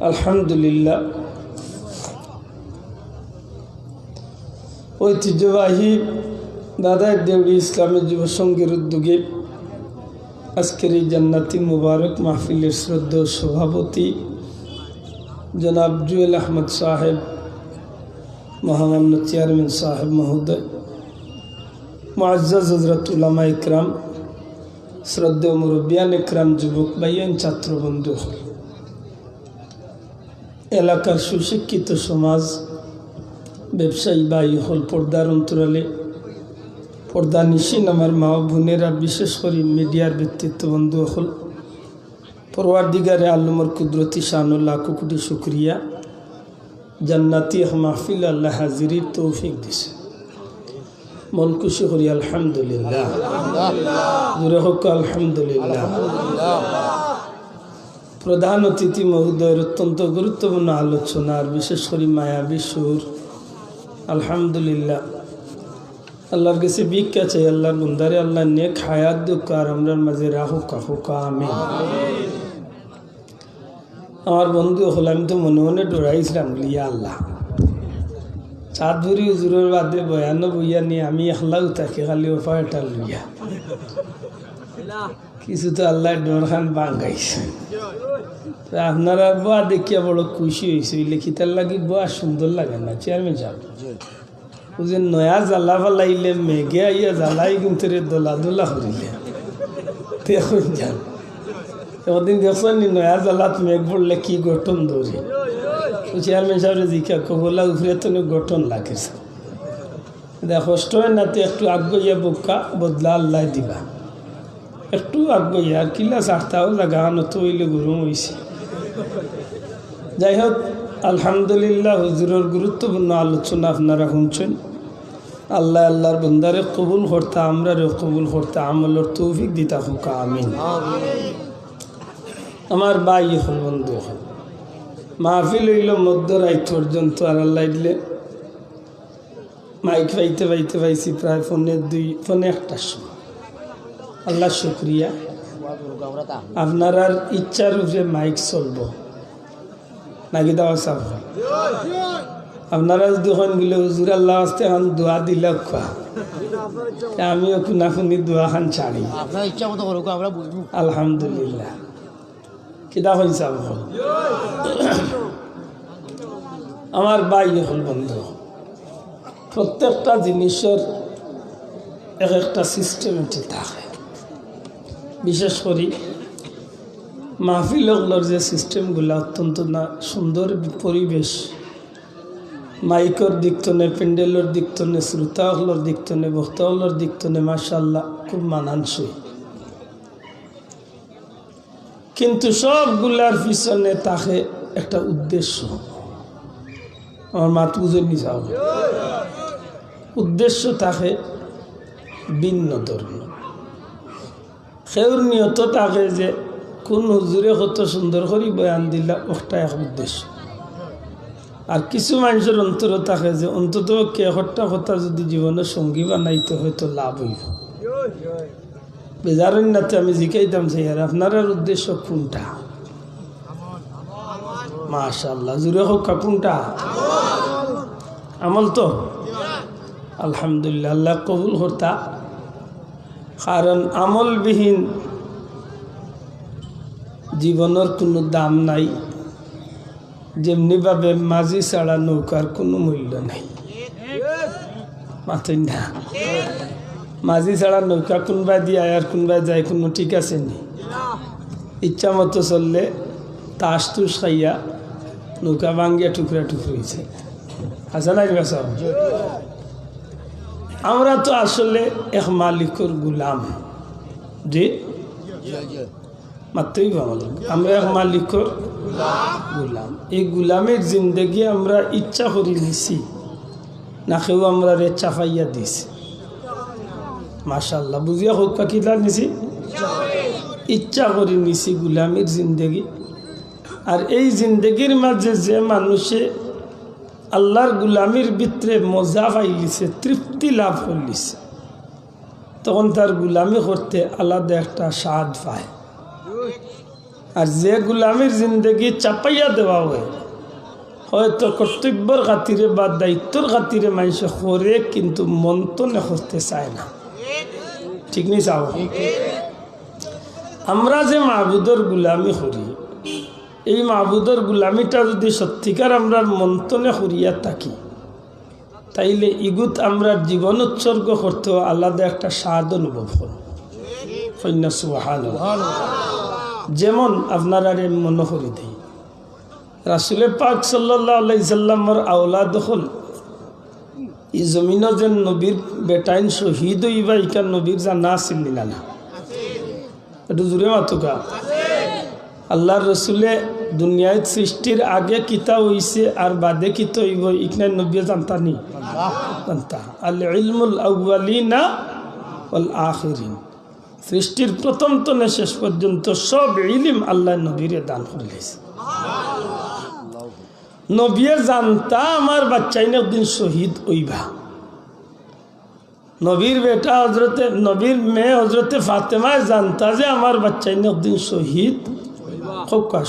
আলহামদুলিল্লাহ ঐতিহ্যবাহী দাদার দেউড়ি ইসলামী যুব সংঘের উদ্যোগে আজকের এই জান্নাতি মুবারক মাহফিলের শ্রদ্ধেয় সভাপতি জনাব জুয়েল আহমদ সাহেব, মহামান্য চেয়ারম্যান সাহেব মহোদয়, মুআজ্জাজ হযরত উলামা ইকরাম, শ্রদ্ধেয় মুরব্বিয়ান ইকরাম, যুবক ভাইয়ান, ছাত্র বন্ধু, এলাকার সুশিক্ষিত সমাজ, ব্যবসায়ী ভাই হল, পর্দার অন্তরালে পর্দা নিশিন আমার মা বোনেরা, বিশেষ করে মিডিয়ার ব্যক্তিত্ব বন্ধু হল, পরওয়ারদিগারে আলমর কুদরতি শানুল্লাহ কোটি শুক্রিয়া। জান্নাতি মাহফিল আল্লাহ হাজিরির তৌফিক দিছে, মন খুশি করি আলহামদুলিল্লাহ, জোরে হোক আলহামদুলিল্লাহ। প্রধান অতিথি মহোদয়ের অত্যন্ত গুরুত্বপূর্ণ আলোচনার বিশেষ করে মায়াবী সুর, আলহামদুলিল্লাহ আল্লাহর কাছে ভিক্ষা চাই, আল্লাহর বন্দারে আল্লাহ নেক হায়াত দুঃখ আর আমরার মাঝে রাহুক কাহুক আমিন। আমার বন্ধু হল, আমি তো মনে মনে ডরাইছিলাম, লিয়া আল্লাহ চাঁদ ভরি হুজুরের বাদে বয়ান বইয়া নিয়ে আমি একলাও থাকি, খালি ওফারটা লইয়া কিছু তো আল্লাহ ডর খান বাঙ্গাইছে। আপনারা বয়া দেখিয়া বড় খুশি হয়েছে, লেখিতার লাগি বয়া সুন্দর লাগে না চেয়ারম্যান সাহেব? যে নয়া জ্বালা ফালাইলে মেঘে আইয়া জ্বালাই কিন্তু দোলা দোলা করিলে দেখুন যান। এদিন দেখছেন নি নয়া জ্বালাত মেঘ পড়লে কি গঠন ধরে? চেয়ারম্যান সাহেবের জিজ্ঞা কবলা উফরে তো গঠন লাগেছে, কষ্ট হয় না তো একটু আগ্গইয়া বোকা বদলা আল্লাহ দিবা, একটু আগ্গইয়া আর কিলা চারটাও জায়গা নত হইলে গরম হয়েছে। যাই হোক আলহামদুলিল্লাহ, হুজুরের গুরুত্বপূর্ণ আলোচনা আপনারা শুনছেন। আল্লাহ আল্লাহর বন্দারে কবুল করতে, আমরারে কবুল করতে, আমলের তৌফিক দিতা হোক আমিন। আমার ভাই হল, বন্ধু হল, মাহফিল হইল মধ্যরাত পর্যন্ত, আর আল্লাহ দিলে মাইক পাইতে পাইতে পাইছি প্রায় পৌনে একটার সময়। আল্লাহ শুক্রিয়া, আপনার আর ইচ্ছার উপরে মাইক চলব নাকি দেওয়া চাপ? আপনারা যখন গেলে হুজুর আল্লাহ আসতে এখন দোয়া দিলে খোয়া, আমিও খুনা খুনি দোয়া খান ছাড়ি, আলহামদুলিল্লাহ। কিতা হয়েছে আমার ভাই হল, বন্ধু, প্রত্যেকটা জিনিসের এক একটা সিস্টেমেটিক থাকে। বিশেষ করে মাহফিলগুলোর যে সিস্টেমগুলো অত্যন্ত না সুন্দর, পরিবেশ, মাইকর দিক তনে, প্যান্ডেলের দিক তনে, শ্রোতাগুলোর দিক তনে, বক্তাগুলোর দিক তনে মাশাআল্লাহ খুব মানানসই। কিন্তু সবগুলার পিছনে থাকে একটা উদ্দেশ্য। আমার মাত বুঝে নি যাও, উদ্দেশ্য থাকে ভিন্ন ধরনের। সেউর নিয়ত থাকে যে কোন হুজুরে কত সুন্দর করে বয়ান দিলা, ওটা এক উদ্দেশ্য। আর কিছু মানুষের অন্তর থাকে যে অন্তত কে একটা কথা যদি জীবনের সঙ্গী বানাইতে হয়তো লাভ হইব। বেজারের নাতে আমি জিজ্ঞাইতাম যে আপনার উদ্দেশ্য কোনটা? মাশাআল্লাহ, জুড়ে হোক কোনটা? আমল তো আলহামদুলিল্লাহ আল্লাহ কবুল করতা। কারণ আমলবিহীন জীবনের কোনো দাম নাই, যেমনিভাবে মাঝি ছাড়া নৌকার কোনো মূল্য নাই। মাথেন না, মাঝি ছাড়া নৌকা কোনবাই দিয়ে আর কোনবাই যায়, কোনো ঠিক আছে নি? ইচ্ছা মতো চললে তাস তুস খাইয়া নৌকা ভাঙ্গিয়া টুকরা টুকরি হয়েছে, আসা নাই বেসা? আমরা তো আসলে এক মালিকর গুলাম, যে মাত্রই ভালো, আমরা এক মালিকর গুলাম। এই গুলামের জিন্দগি আমরা ইচ্ছা করে নিছি না কেউ আমরা রে চাপাইয়া দিছি? মাশাআল্লাহ, বুঝিয়া হোক কিলা নিছি, ইচ্ছা করে নিছি গুলামের জিন্দগি। আর এই জিন্দগির মাঝে যে মানুষে আল্লাহর গুলামির ভিতরে মজা পাইলিছে, তৃপ্তি লাভ করলিছে, তখন তার গুলামি করতে আলাদা একটা স্বাদ পায়। আর যে গোলামির জিন্দগি চাপাইয়া দেওয়া হয় হয়তো কর্তব্যর খাতিরে বা দায়িত্বর খাতিরে মানুষে করে কিন্তু মন্তনে করতে চায় না ঠিক নেই চাও আমরা যে মাহবুদর গুলামি করি এই মাহবুদর গুলামিটা যদি সত্যিকার আমরা মন্তনে করিয়া থাকি তাইলে ইগুত আমরা জীবন উৎসর্গ করতেও আলাদা একটা স্বাদ অনুভব করব সুবহানাল্লাহ যেমন আপনারা মনে করি দিই রাসূল পাক সাল্লাল্লাহু আলাইহি সাল্লামের আওলাদ হল এই জমিনও যে নবীর বেটাইন শহীদ হইবা ইকার নবীর জানা আছিল না একটু জোরে মাতুকা আল্লাহর রসুলে দুনিয়ায় সৃষ্টির আগে কিতা হইছে আর বাদে কিতা হইব ইকনা নবী জানতা নি জানতা আল ইলমুল আউয়ালিনা ওয়াল আখিরিন সৃষ্টির প্রথম তনে শেষ পর্যন্ত সব ইলম আল্লাহ নবীরে দান করেছে নবী জানতা আমার বাচ্চাই একদিন শহীদ হইবা নবীর বেটা হজরতে নবীর মেয়ে হজরতে ফাতেমায় জানতা যে আমার বাচ্চাই একদিন শহীদ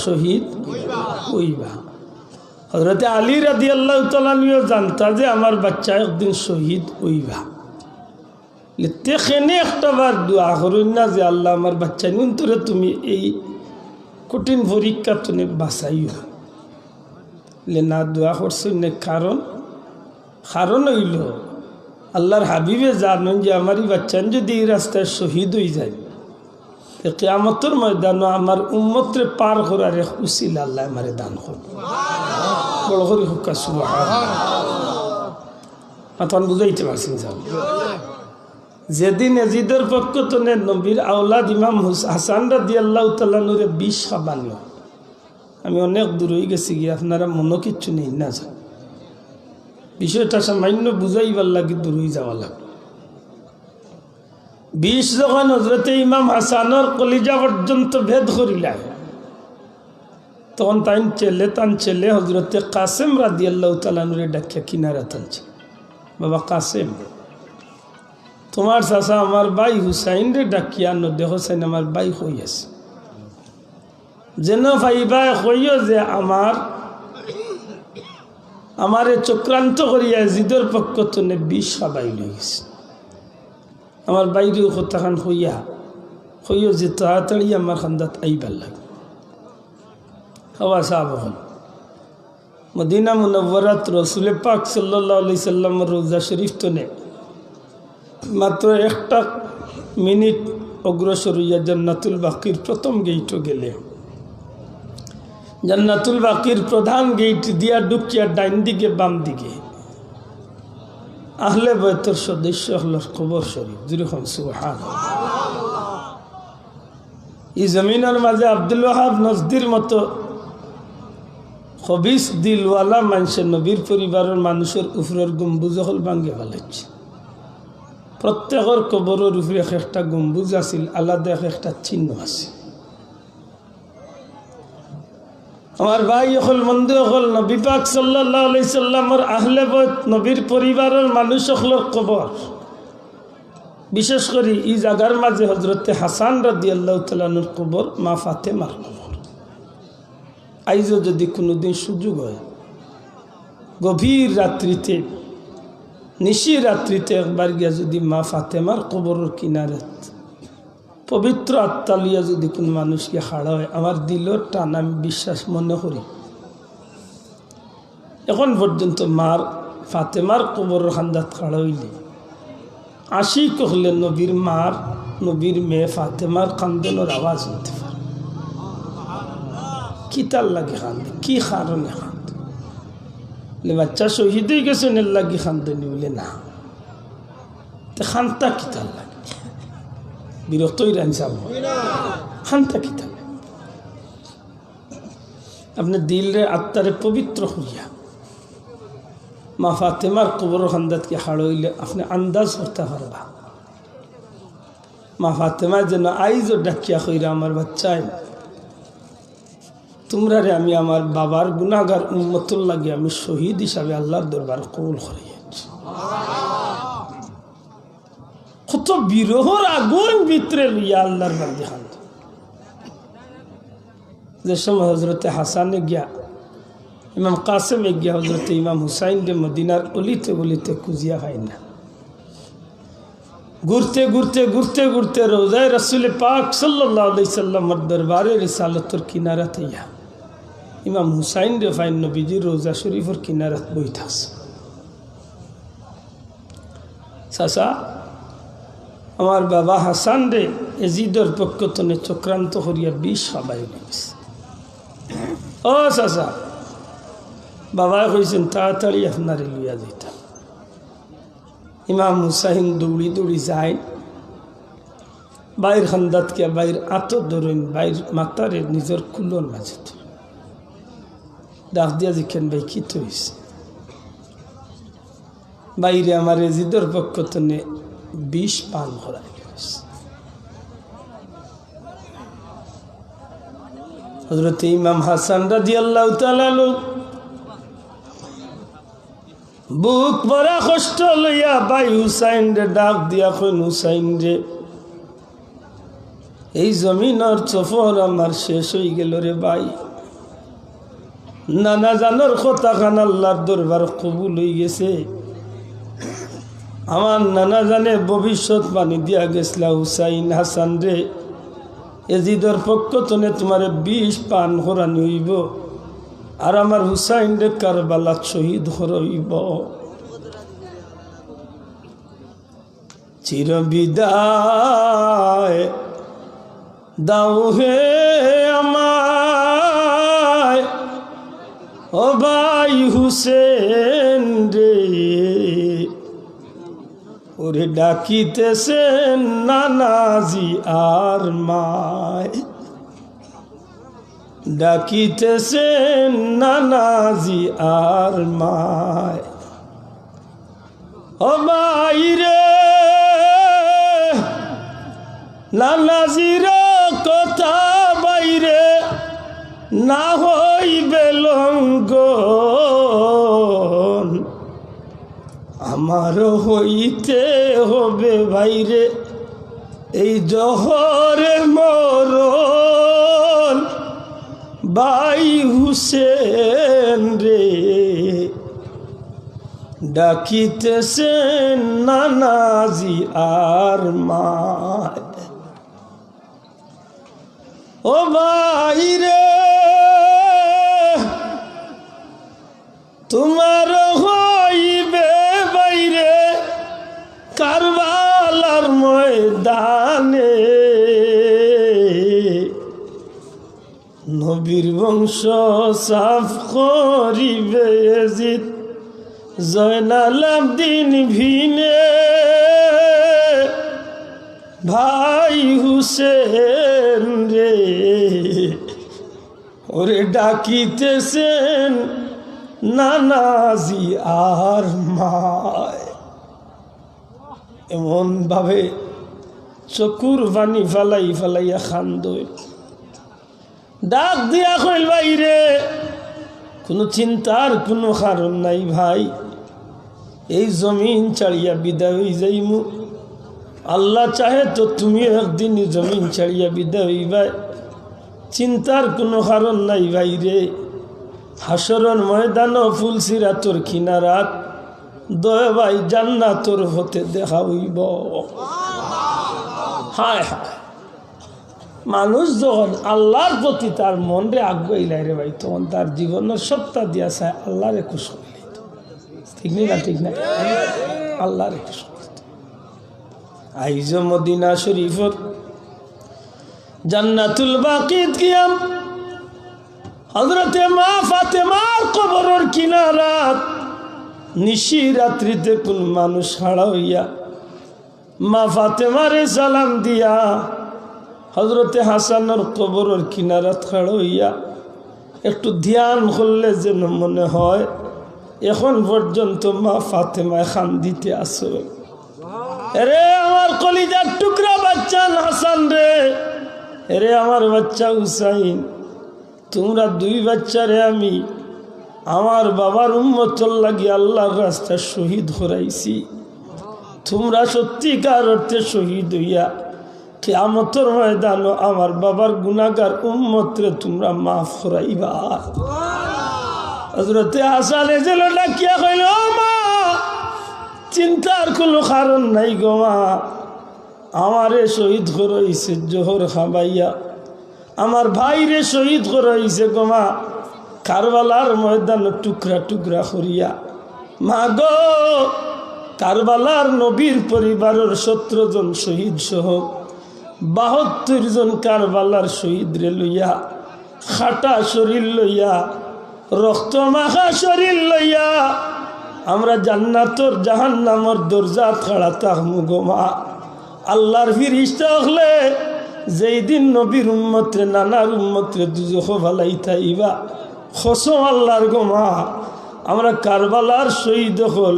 শহীদ হইবা হজরতে আলী রাদিয়াল্লাহু তাআলা নিও জানতা যে আমার বাচ্চা একদিন শহীদ হইবা লেখেনে একটা বার দোয়া করুন না যে আল্লাহ আমার বাচ্চা নিন্তরে তুমি এই কঠিন পরীক্ষা তুমি বাঁচাইও না দোয়া করছেন না কারণ হইল আল্লাহর হাবিবে জানেন যে আমার এই বাচ্চা যদি এই রাস্তায় শহীদ হয়ে যায় কিয়ামতের ময়দানে আমার উম্মতরে পার করার এক উসিলা আল্লাহ আমারে দান করবে বড় করে হুক্কা সুবহানাল্লাহ বুঝাইতে পারছেন স্যার যেদিন এজিদের পক্ষ তনে নবীর আওলাদ ইমাম হাসান রাদিয়াল্লাহু তাআলা নূরে বিষ খাবানো আমি অনেক দূর হয়ে গেছি গিয়ে আপনারা মনে কিচ্ছু নেই না যান বিষয়টা সামান্য বুঝাইবার লাগে দূর হয়ে যাওয়া লাগে বিষ যখন হজরতে ইমাম হাসানের কলিজা পর্যন্ত ভেদ করিলাম তখন তান ছেলে হজরতে কাসেম রাদিয়াল্লাহু তাআলা নূরে ডাকিয়া কিনারা টানছে বাবা কাসেম তোমার চাচা আমার ভাই হুসাইন রে ডাকিয়া দেখো সাইন আমার ভাই হই আছে যেন ভাইবা কইও যে আমারে চক্রান্ত করিয়া জিদের পক্ষ তনে বিষ খাবাই লইছে আমার বাইরেও কথাখান হইও যে তাড়াতাড়ি আমার খান্দাত আইবার লাগে খাওয়া সাহাব হল মদিনা মুনাওয়ারাত রসুল পাক সাল্লাল্লাহু আলাইহি সাল্লামের রওজা শরীফ তনে মাত্র একটা মিনিট অগ্রসর হইয়া জান্নাতুল বাকির প্রথম গেইটও গেলে জান্নাতুল বাকির প্রধান গেইট দিয়া ঢুকিয়া ডাইন দিকে বাম দিকে আহলে বাইতের সদস্য হলার কবর শরীফ যেরকম সুবহানাল্লাহ এই জমিনের মাঝে আব্দুল ওয়াহাব নজদির মতো খবিস দিলওয়ালা মানুষের নবীর পরিবারের মানুষের উপরের গম্বুজ হল ভাঙ্গে ফেলেছে প্রত্যেকের কবরের উপরে একটা গম্বুজ আছিল আলাদা একটা চিহ্ন আছে আমার ভাই হল মন্দির হল নবী পাক সাল্লাল্লাহু আলাইহি সাল্লামের আহলে বাইত নবীর পরিবারের মানুষ হলের কবর বিশেষ করে এই জায়গার মাঝে হজরতে হাসান রাদিয়াল্লাহু তাআলা আনহুর কবর মা ফাতেমার কবর আইজও যদি কোনোদিন সুযোগ হয় গভীর রাত্রিতে নিশি রাত্রিতে একবার গিয়া যদি মা ফাতেমার কবরের কিনারে পবিত্র আত্মালিয়া যদি কোন মানুষকে হারা হয় আমার দিলের টান আমি বিশ্বাস মনে করি এখন পর্যন্ত মার ফাতেমার কবরের খান্দাত খাড়া হইলে আশিক হলে নবীর মার নবীর মেয়ে ফাতেমার কান্দনের আওয়াজ হতে পারে কি তার লাগে কান্দে কি কারণে কান্দে বাচ্চা শহীদ হয়ে গেছে এর লাগে কান্দনি বলে না খান্তা কি তার লাগে বিরক্তই রানসাব খান্তা কি তার আপনি দিলরে আত্মারে পবিত্র হইয়া মা ফাতেমার কবর খান্দাতকে হাড়ইলে আপনি আন্দাজ করতে পারবা মা ফাতেমা যেন আইজও ডাকিয়া কইরা আমার বাচ্চায় তোমরা রে আমি আমার বাবার গুনাহগার উম্মতুল লাগে আমি শহীদ হিসাবে আল্লাহর দরবার কবুল করিয়েছি কত বিরহর আগুন ভিতরে লইয়া আল্লাহর বান্দি খান যে সময় হজরতে হাসানে গিয়া ইমাম কাসেমে গিয়া হজরতে ইমাম হুসাইন রে মদিনার অলিতে গলিতে খুঁজিয়া পাই না, ঘুরতে ঘুরতে ঘুরতে ঘুরতে রোজায় রসুল পাক সাল্লাল্লাহু আলাইহি সাল্লামের দরবারে রিসালতর কিনারা থইয়া ইমাম হুসাইন রে ফাইন নবীজি রোজা শরীফের কিনারাত বইতাস। চাচা আমার বাবা হাসান রে এজিদর পক্ষ তনে চক্রান্ত করিয়া বিষ খাবাই নিয়েছে। ও চাচা বাবা কইছেন তাড়াতাড়ি আপনারে লইয়া যেতাম। ইমাম হুসাইন দৌড়ি দৌড়ি যায়, বাইর খান্দাত কে বাইর আতো ধরেন বাইর মাতারে নিজের কুলোর মাঝে ডাক দিয়া জিখেন ভাই কি হয়েছে? বাইরে আমার এজিদর পক্ষ তনে বিষ পান করাই হয়েছে। হযরত ইমাম হাসান রাদিয়াল্লাহু তাআলা বুক ভরা কষ্ট লইয়া ভাই হুসাইন রে ডাক দিয়া কইন, হুসাইন রে এই জমিনের সফর আমার শেষ হয়ে গেল রে ভাই। নানা জানোর কথা খান আল্লাহর দরবার কবুল হয়ে গেছে। আমার নানা জানে ভবিষ্যৎ বাণী দিয়া গেছিলা, হুসাইন হাসান রে এজিদর পক্ষ তনে তোমার বিষ পান করানি হইব আর আমার হুসাইন রে কারবালাত শহীদ হইব। চির বিদায় দাও হে আমায় ও ভাই হুসেন রে, ওরে ডাকিতেছেন নানাজি আর মায়, ডাকিতেছেন নানাজি আর মায়। ও ভাই রে নানাজির কথা বাইরে না হইবে লঙ্ঘন, আমার হইতে হবে ভাইরে এই জহরে মরণ। ভাই হুসেন রে ডাকিতেছেন নানাজি আর মায়। ও ভাই রে তোমার হইবে বাইরে কারবালার ময়দানে, নবীর বংশ সাফ করিবে এজিদ জয়নাল আবদিন ভিনে। ভাই হুসেন রে ওরে ডাকিতেছেন নানাজি আর মায়। এমন ভাবে চকুর পানি ফালাই ফালাইয়া খান্দই ডাক দিয়া কইল, ভাই রে কোনো চিন্তার কোনো কারণ নাই ভাই, এই জমিন ছাড়িয়া বিদায় হয়ে যাইমু। আল্লাহ চাহে তো তুমিও একদিন জমিন ছাড়িয়া বিদায় হইবাই, চিন্তার কোনো কারণ নাই ভাই রে। হাসরের ময়দান ফুলসিরাতর কিনারাত দয় ভাই জান্নাতর হতে দেখা হইব। হায় হায়, মানুষ যখন আল্লাহর প্রতি তার মনরে আগ্রহী রে ভাই, তখন তার জীবনের সত্তা দিয়া চায় আল্লাহরে খুশ করলে। ঠিক নেই না? ঠিক না? আল্লাহরে খুশ করতে আইজ মদিনা শরীফর জান্নাতুল বাকিত কিয়াম হযরতে মা ফাতেমার কবরের কিনারাত নিশি রাত্রিতে কোন মানুষ খাড়া হইয়া মা ফাতেমারে সালাম দিয়া হযরতে হাসানের কবরের কিনারাত খাড়া হইয়া একটু ধ্যান করলে যেন মনে হয় এখন পর্যন্ত মা ফাতেমায় খান্দিতে আসো। এরে আমার কলিজার টুকরা বাচ্চা হাসান রে, এরে আমার বাচ্চা হুসাইন, তোমরা দুই বাচ্চারে আমি আমার বাবার উম্মতর লাগি আল্লাহর রাস্তায় শহীদ হরাইছি। তোমরা সত্যিকার অর্থে শহীদ হইয়া কিয়ামতের ময়দানে আমার বাবার গুনাহগার উম্মতরে তোমরা মাফ করাইবা। হযরতে হাসান এজেলো ডাকিয়া কইল, ও মা, চিন্তার কোনো কারণ নাই গো মা, আমারে শহীদ করাইছে জোহর খাবাইয়া, আমার ভাইরে শহীদ করাইছে গো মা কারবালার ময়দানে টুকরা টুকরা করিয়া। মা গো, কারবালার নবীর পরিবারের 17 জন শহীদ সহ 72 জন কারবালার শহীদ রে লইয়া, খাটা শরীর লইয়া, রক্ত মাখা শরীর লইয়া আমরা জান্নাতর জাহান্নামর দরজা খাড়া থাকমু গো মা। আল্লাহর ফিরিস্তা হলে যেই দিন নবীর উম্মতরে নানার উম্মতরে দুজখ ভালাইতাইবা, কসম আল্লাহর গো মা, আমরা কারবালার শহীদ হল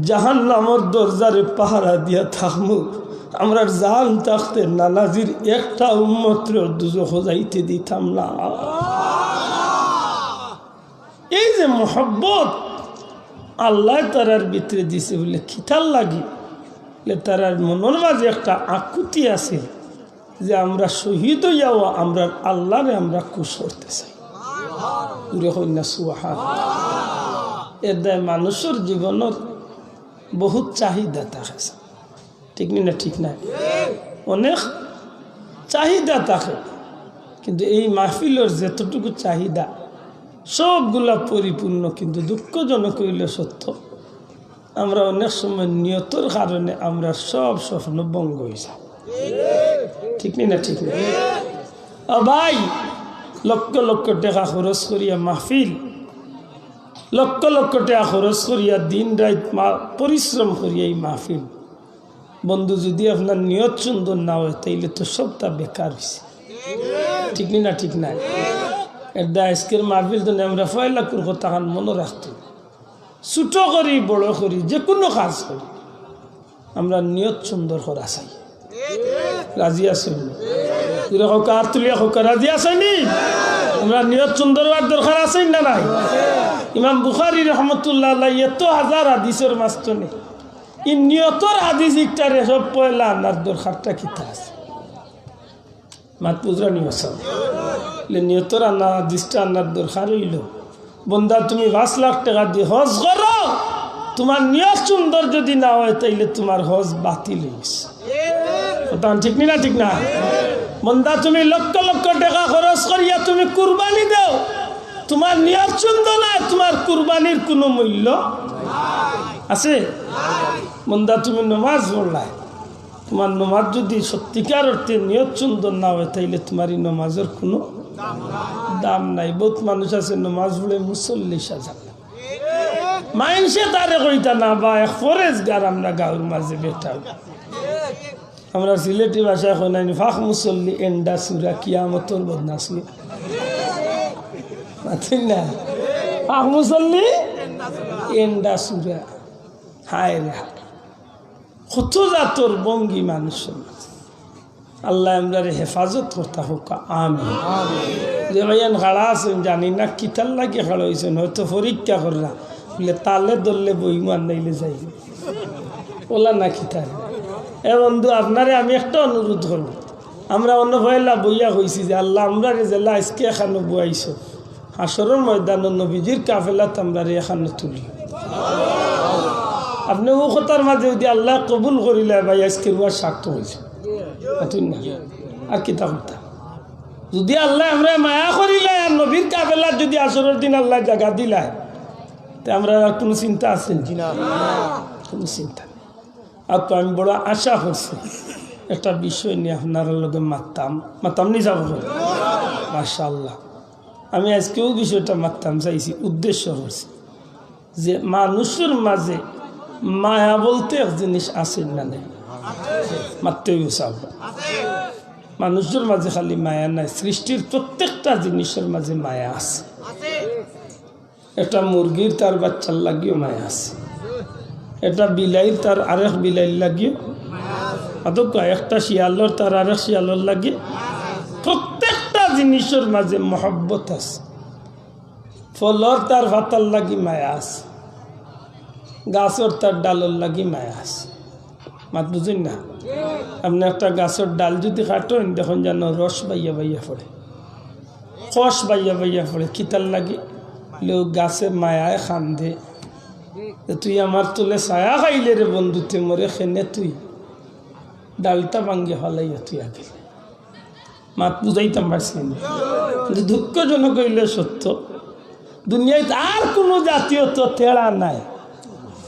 জাহান্নামর দরজারে পাহারা দিয়া থাকমু। আমরা জান থাকতে নানাজির একটা উম্মতরে দুজখ যাইতে দিতাম না। এই যে মোহব্বত আল্লাহ তারার ভিতরে দিছে বলে খিতাল লাগি, তারার মনের মাঝে একটা আকুতি আছে যে আমরা শহীদ হইয়াও আমরা আল্লাহরে আমরা খুশ করতে চাই। এর দায় মানুষের জীবনের বহুত চাহিদা থাকে, ঠিক না? ঠিক না, অনেক চাহিদা থাকে, কিন্তু এই মাহফিলের যতটুকু চাহিদা সবগুলা পরিপূর্ণ, কিন্তু দুঃখজনক হইলে সত্য আমরা অনেক সময় নিয়তর কারণে আমরা সব স্বপ্ন ভঙ্গ হয়েছে, ঠিক না? ঠিক না ভাই, লক্ষ লক্ষ টাকা খরচ করিয়া মাহফিল, লক্ষ লক্ষ টাকা খরচ করিয়া দিন রাত পরিশ্রম করিয়া এই মাহফিল, বন্ধু যদি আপনার নিয়ত সুন্দর না হয় তাইলে তো সবটা বেকার হয়েছে, ঠিক না? ঠিক না, এটা আজকের মাহফিল তো আমরা 6 লাখ কথা মনে রাখতো, ছোট করি বড় করি যে কোনো কাজ করি আমরা নিয়ত সুন্দর করা চাই। রাজি আছেন? কার তুলিয়া হোক রাজি আসেনি? আমরা নিয়ত সুন্দর হওয়ার দরকার আছে না নাই? ইমাম বুখারী রহমতুল্লাহ আলাইহি এত হাজার হাদিসের মাঝখানে এই নিয়তর হাদিস একটারে সব পয়লা আনার দরকারটা কিতা আছে? মাত বুঝরানি মাসাল নিয়তর আনা হাদিসটা আনার দরকার হইল, বন্দা তুমি 5 লাখ টাকা দিয়ে হজ করো, তোমার নিয়ত সুন্দর যদি না হয় তাইলে তোমার হজ বাতিল হয়েছে, ঠিক না? ঠিক না? বন্দা তুমি লক্ষ লক্ষ টাকা খরচ করিয়া তুমি কুরবানি দাও, তোমার নিয়ত সুন্দর না, তোমার কুরবানির কোনো মূল্য আছে? বন্দা তুমি নমাজ পড়লাই, তোমার নমাজ যদি সত্যিকার অর্থে নিয়ত সুন্দর না হয় তাইলে তোমার এই নমাজের কোনো দাম নাই। বহুত মানুষ আছে নমাজ পড়ে মুসল্লি সাজা, মাইনসে তারে কইতা না বা এক ফরেজগার আমরা গাঁর মাঝে বেটা, আমরা সিলেটি ভাষায় কই নাই ফাঁক মুসল্লি এন্ডা সুরা কিয়ামতর বদনা সুরা, না ফাঁক মুসল্লি এন্ডা সুরা। হায় রে কত জাতর বঙ্গি মানুষের মাঝে, আল্লাহ আমরা হেফাজত করতে হোক আমি। যে ভাইয়ান খাড়া আছেন জানি না কিতার লাগে খাড়া হয়েছেন, হয়তো পরীক্ষা করলা বলে তালে ধরলে বইমান নাইলে যাই ওলা না খিতার। এ বন্ধু আপনারে আমি একটা অনুরোধ করব, আমরা অন্য ভয়লা বইয়া হয়েছি যে আল্লাহ আমরা জেলা আজকে এখানে বইয়াইছ, হাসরের ময়দান নবীজির কাফেলাত আমরা এখানে তুলি। আপনি ও কথার মাঝে যদি আল্লাহ কবুল করিলে ভাই আজকে রুয়ার স্বার্থ হয়েছে না, আর কিতা কথা যদি আল্লাহ আমরা মায়া করিলে আর নবীর কাফেলাত যদি আসরের দিন আল্লাহ জায়গা দিলায় তা আমরা আর কোনো চিন্তা আছেন কিনা? কোনো চিন্তা নেই। আর তো আমি বড় আশা করছি একটা বিষয় নিয়ে আপনারা লোকে মাতাম নি যাব মাশাআল্লাহ। আমি আজকেও বিষয়টা মারতাম চাইছি, উদ্দেশ্য করছি যে মানুষের মাঝে মায়া বলতে এক জিনিস আছে না নেই, মারতেই চাব। মানুষের মাঝে খালি মায়া নাই, সৃষ্টির প্রত্যেকটা জিনিসের মাঝে মায়া আছে। একটা মুরগির তার বাচ্চার লাগিও মায়া আছে, একটা বিলাইর তার আরেক বিলাইর লাগিও, একটা শিয়ালর তার আরেক শিয়ালর লাগে। প্রত্যেকটা জিনিসের মাঝে মহব্বত আছে। ফলর তার ভাতার লাগি মায়া আছে, গাছর তার ডালর লাগি মায়া আছে। মাত বুঝেন না? আপনি একটা গাছের ডাল যদি কাটেন দেখুন যেন রস বাইয়া বাইয়া পড়ে, কষ বাইয়া বাইয়া পড়ে। কিতার লাগে লোক গাছে মায়ায় খান্দে, তুই আমার তুলে ছায়া খাইলে রে বন্ধুতে মরে খেনে তুই ডালটা ভাঙ্গে হলাইয়া তুই আগে মাত বুঝাইতাম পারছি না। কিন্তু দুঃখজনক হইলে সত্য, দুনিয়ায় আর কোনো জাতীয় তো তেড়া নাই।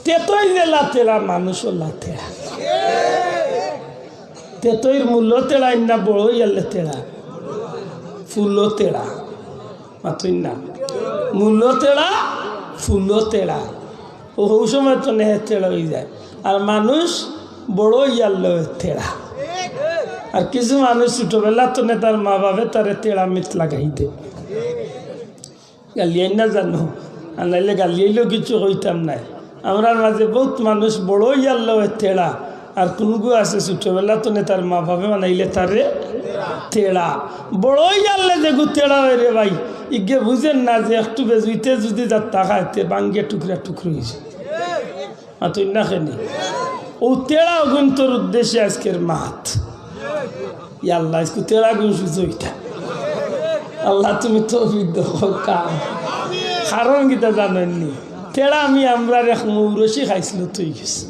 তেতই যে লাতেড়া, মানুষও লাতেড়া। তেতইর মূল্য তেড়াই না, বড় ইয়ালে তেড়া, ফুলও তেড়া, মাতই না মূল্য তেড়া, ফুলও তেড়া। ও সময় তো নেহে তেড়া হয়ে যায়। আর মানুষ বড় ইয়ালে তেড়া। আর কিছু মানুষ ছোটবেলা তো নে তার মা বাপে তারে তেড়া মিট লাগাই দে, গালিয়াই না জানো, আর নাইলে গালিয়াইলেও কিছু হইতাম নাই। আমরা মাঝে বহুত মানুষ বড় ইয়াল্লো তেড়া, আর কোনগু আছে ছোটবেলা তো নে তার মা বাপে বানাইলে তারে তেড়া। বড় ইয়াল্লে যে গু তেড়া হয় রে ভাই, ইগে বুঝেন না যে একটু বেজুইতে যদি যার তাকাইতে বাঙ্গিয়ে টুকরা টুকরো হয়েছে। আর তুই না খেনি ও তেড়া গুণ তোর উদ্দেশ্যে আজকের মাত আল্লাহ আজকে তেড়া গুণ সুযোগটা আল্লাহ তুমি তো কাম কারণ গীতা জানেননি। তেড়া আমরা এক মৌরসি খাইছিল তুই গেছি,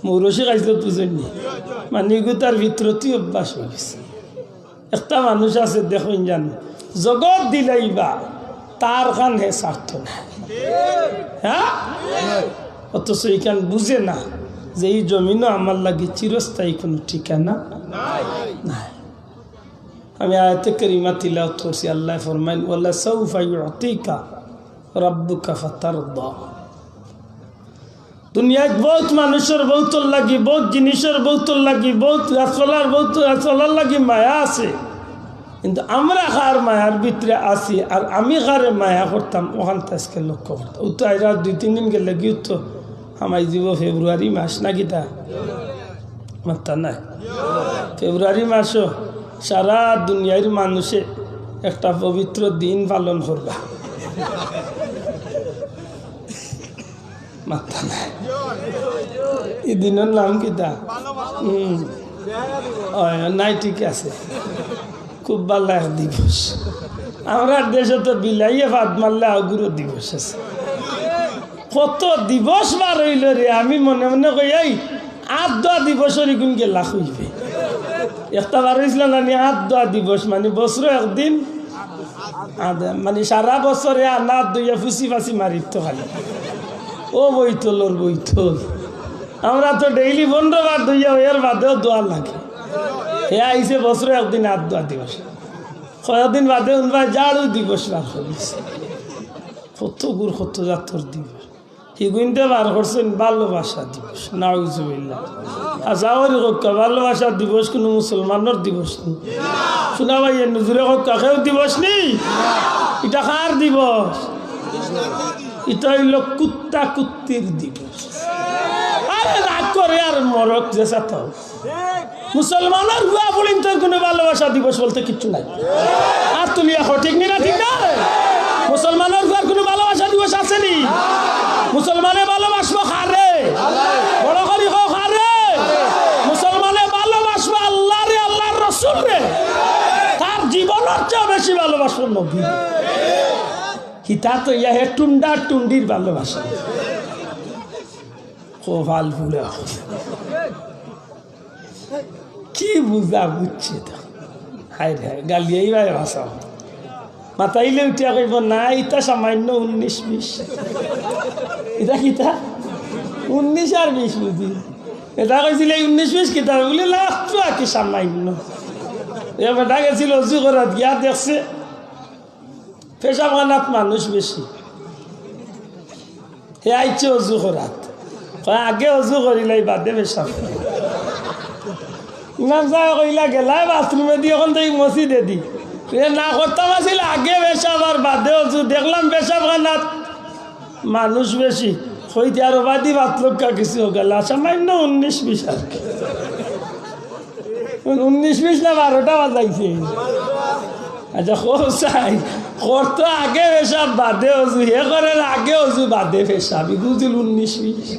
মৌরসি খাইছিল বুঝেননি, মানে তার ভিতরতেই অভ্যাস হয়ে গেছে। একটা মানুষ আছে দেখুন জানো, জগৎ দিলাইবা তার খান হে স্বার্থ না, হ্যাঁ, অথচ এইখান বুঝে না যে এই জমিনও আমার লাগে চিরস্থায়ী কোনো ঠিকানা নাই। আমি আয়াতে কারিমা তিলাওয়াত করছি, আল্লাহ ফরমাইন ওয়ালা সাউফা ইউতিকা রাব্বুকা ফাতারদা। দুনিয়ায় বহুত মানুষের বহুত লাগি, বহুত জিনিসের বহুত লাগি, বহুত গাছপালার লাগি মায়া আছে, কিন্তু আমরা কার মায়ার ভিতরে আছি আর আমি কারে মায়া করতাম ওখান আজকে লক্ষ্য করতাম। ও তো আইরা 2-3 দিন গেলে গিয়ে তো আমায় দিব ফেব্রুয়ারি মাস নাকি তা মাত্রা নাই। ফেব্রুয়ারি মাসও সারা দুনিয়ার মানুষে একটা পবিত্র দিন পালন করবা, মাত্রা নাই। এই দিনের নাম কি তা নাই, ঠিক আছে, খুব ভালো এক দিবস। আমরা দেশে তো বিলাইয়ে ভাত মারলে আগুরো দিবস আছে, কত দিবস বার হইল রে। আমি মনে মনে কই এই 8-10 দিবসের গুণ গেলা হইবে। একটা বার হয়েছিল না 8-10 দিবস, মানে বছর একদিন, মানে সারা বছরে আনা দইয়া ফুসি ফাঁসি মারিত খালি ও বইতল ওর বইতল। আমরা তো ডেইলি 15 বার দইয়া এর বাদেও দোয়া লাগে। হে আইসে বছরে একদিন 8-10 দিবস, কয়েকদিন বাদে উনবাই জাড়ু দিবস বার করেছে। কত গুর কত জাতর দিবস হিগুইনতে বার করছেন ভালোবাসা দিবস, নাউজুবিল্লাহ। আচ্ছা ওর কক্কা ভালোবাসা দিবস কোনো মুসলমানের দিবস নেই, শোনা ভাই নজরে কক্কা কেউ দিবস নেই। এটা কার দিবস? এটা হইল কুত্তা কুত্তির দিবস। আরে রাগ করে আর মরক যে সাথে মুসলমানের হুয়া বলিন তোর কোনো ভালোবাসা দিবস বলতে কিচ্ছু নাই। আর তুমি এখন ঠিক নি না, ঠিক না? মুসলমানের হুয়ার কোনো ভালোবাসা দিবস আসেনি। মুসলমানে ভালোবাসবো খারে বড় করি হোক খারে, মুসলমানে ভালোবাসবো আল্লাহ রে, আল্লাহর রসুল রে, তার জীবনের চেয়ে বেশি ভালোবাসবো নবী। হিতা তো ইয়া হে টুন্ডা টুন্ডির ভালোবাসা ভাল ভুলে কি বুঝা বুঝছে তো হায় রে গালিয়াই ভাই ভাষা মাতাইলে উঠিয়া কইব না ইটা সামান্য 19-20, এটা কিতা 19 আর 20 বুঝি। এটা কইছিলে 19-20 কিতা বলে লাগতো আর কি সামান্য। এ বেটা গেছিল অজু করাত, গিয়া দেখছে পেশাবানাত মানুষ বেশি। হে আইছে অজু করাত, আগে অজু করিলাই বাদে পেশাব। ইমাম সাহেব কইলা গেলাই বাথরুমে দিয়ে ওখান থেকে মসজিদে দি না করতাম আসছিল আগে পেশাব আর বাদে অজু। দেখলাম পেশাব খানাত মানুষ বেশি, হইতে আরো বাদি ভাত লোকা কিছু গেল সামান্য 19-20 আর কি 19-20 না 12টা বাজাইছে। আচ্ছা চাই করতো আগে পেশাব বাদে অজু, হে করে আগে অজু বাদে পেশাব, বুঝিল 19-20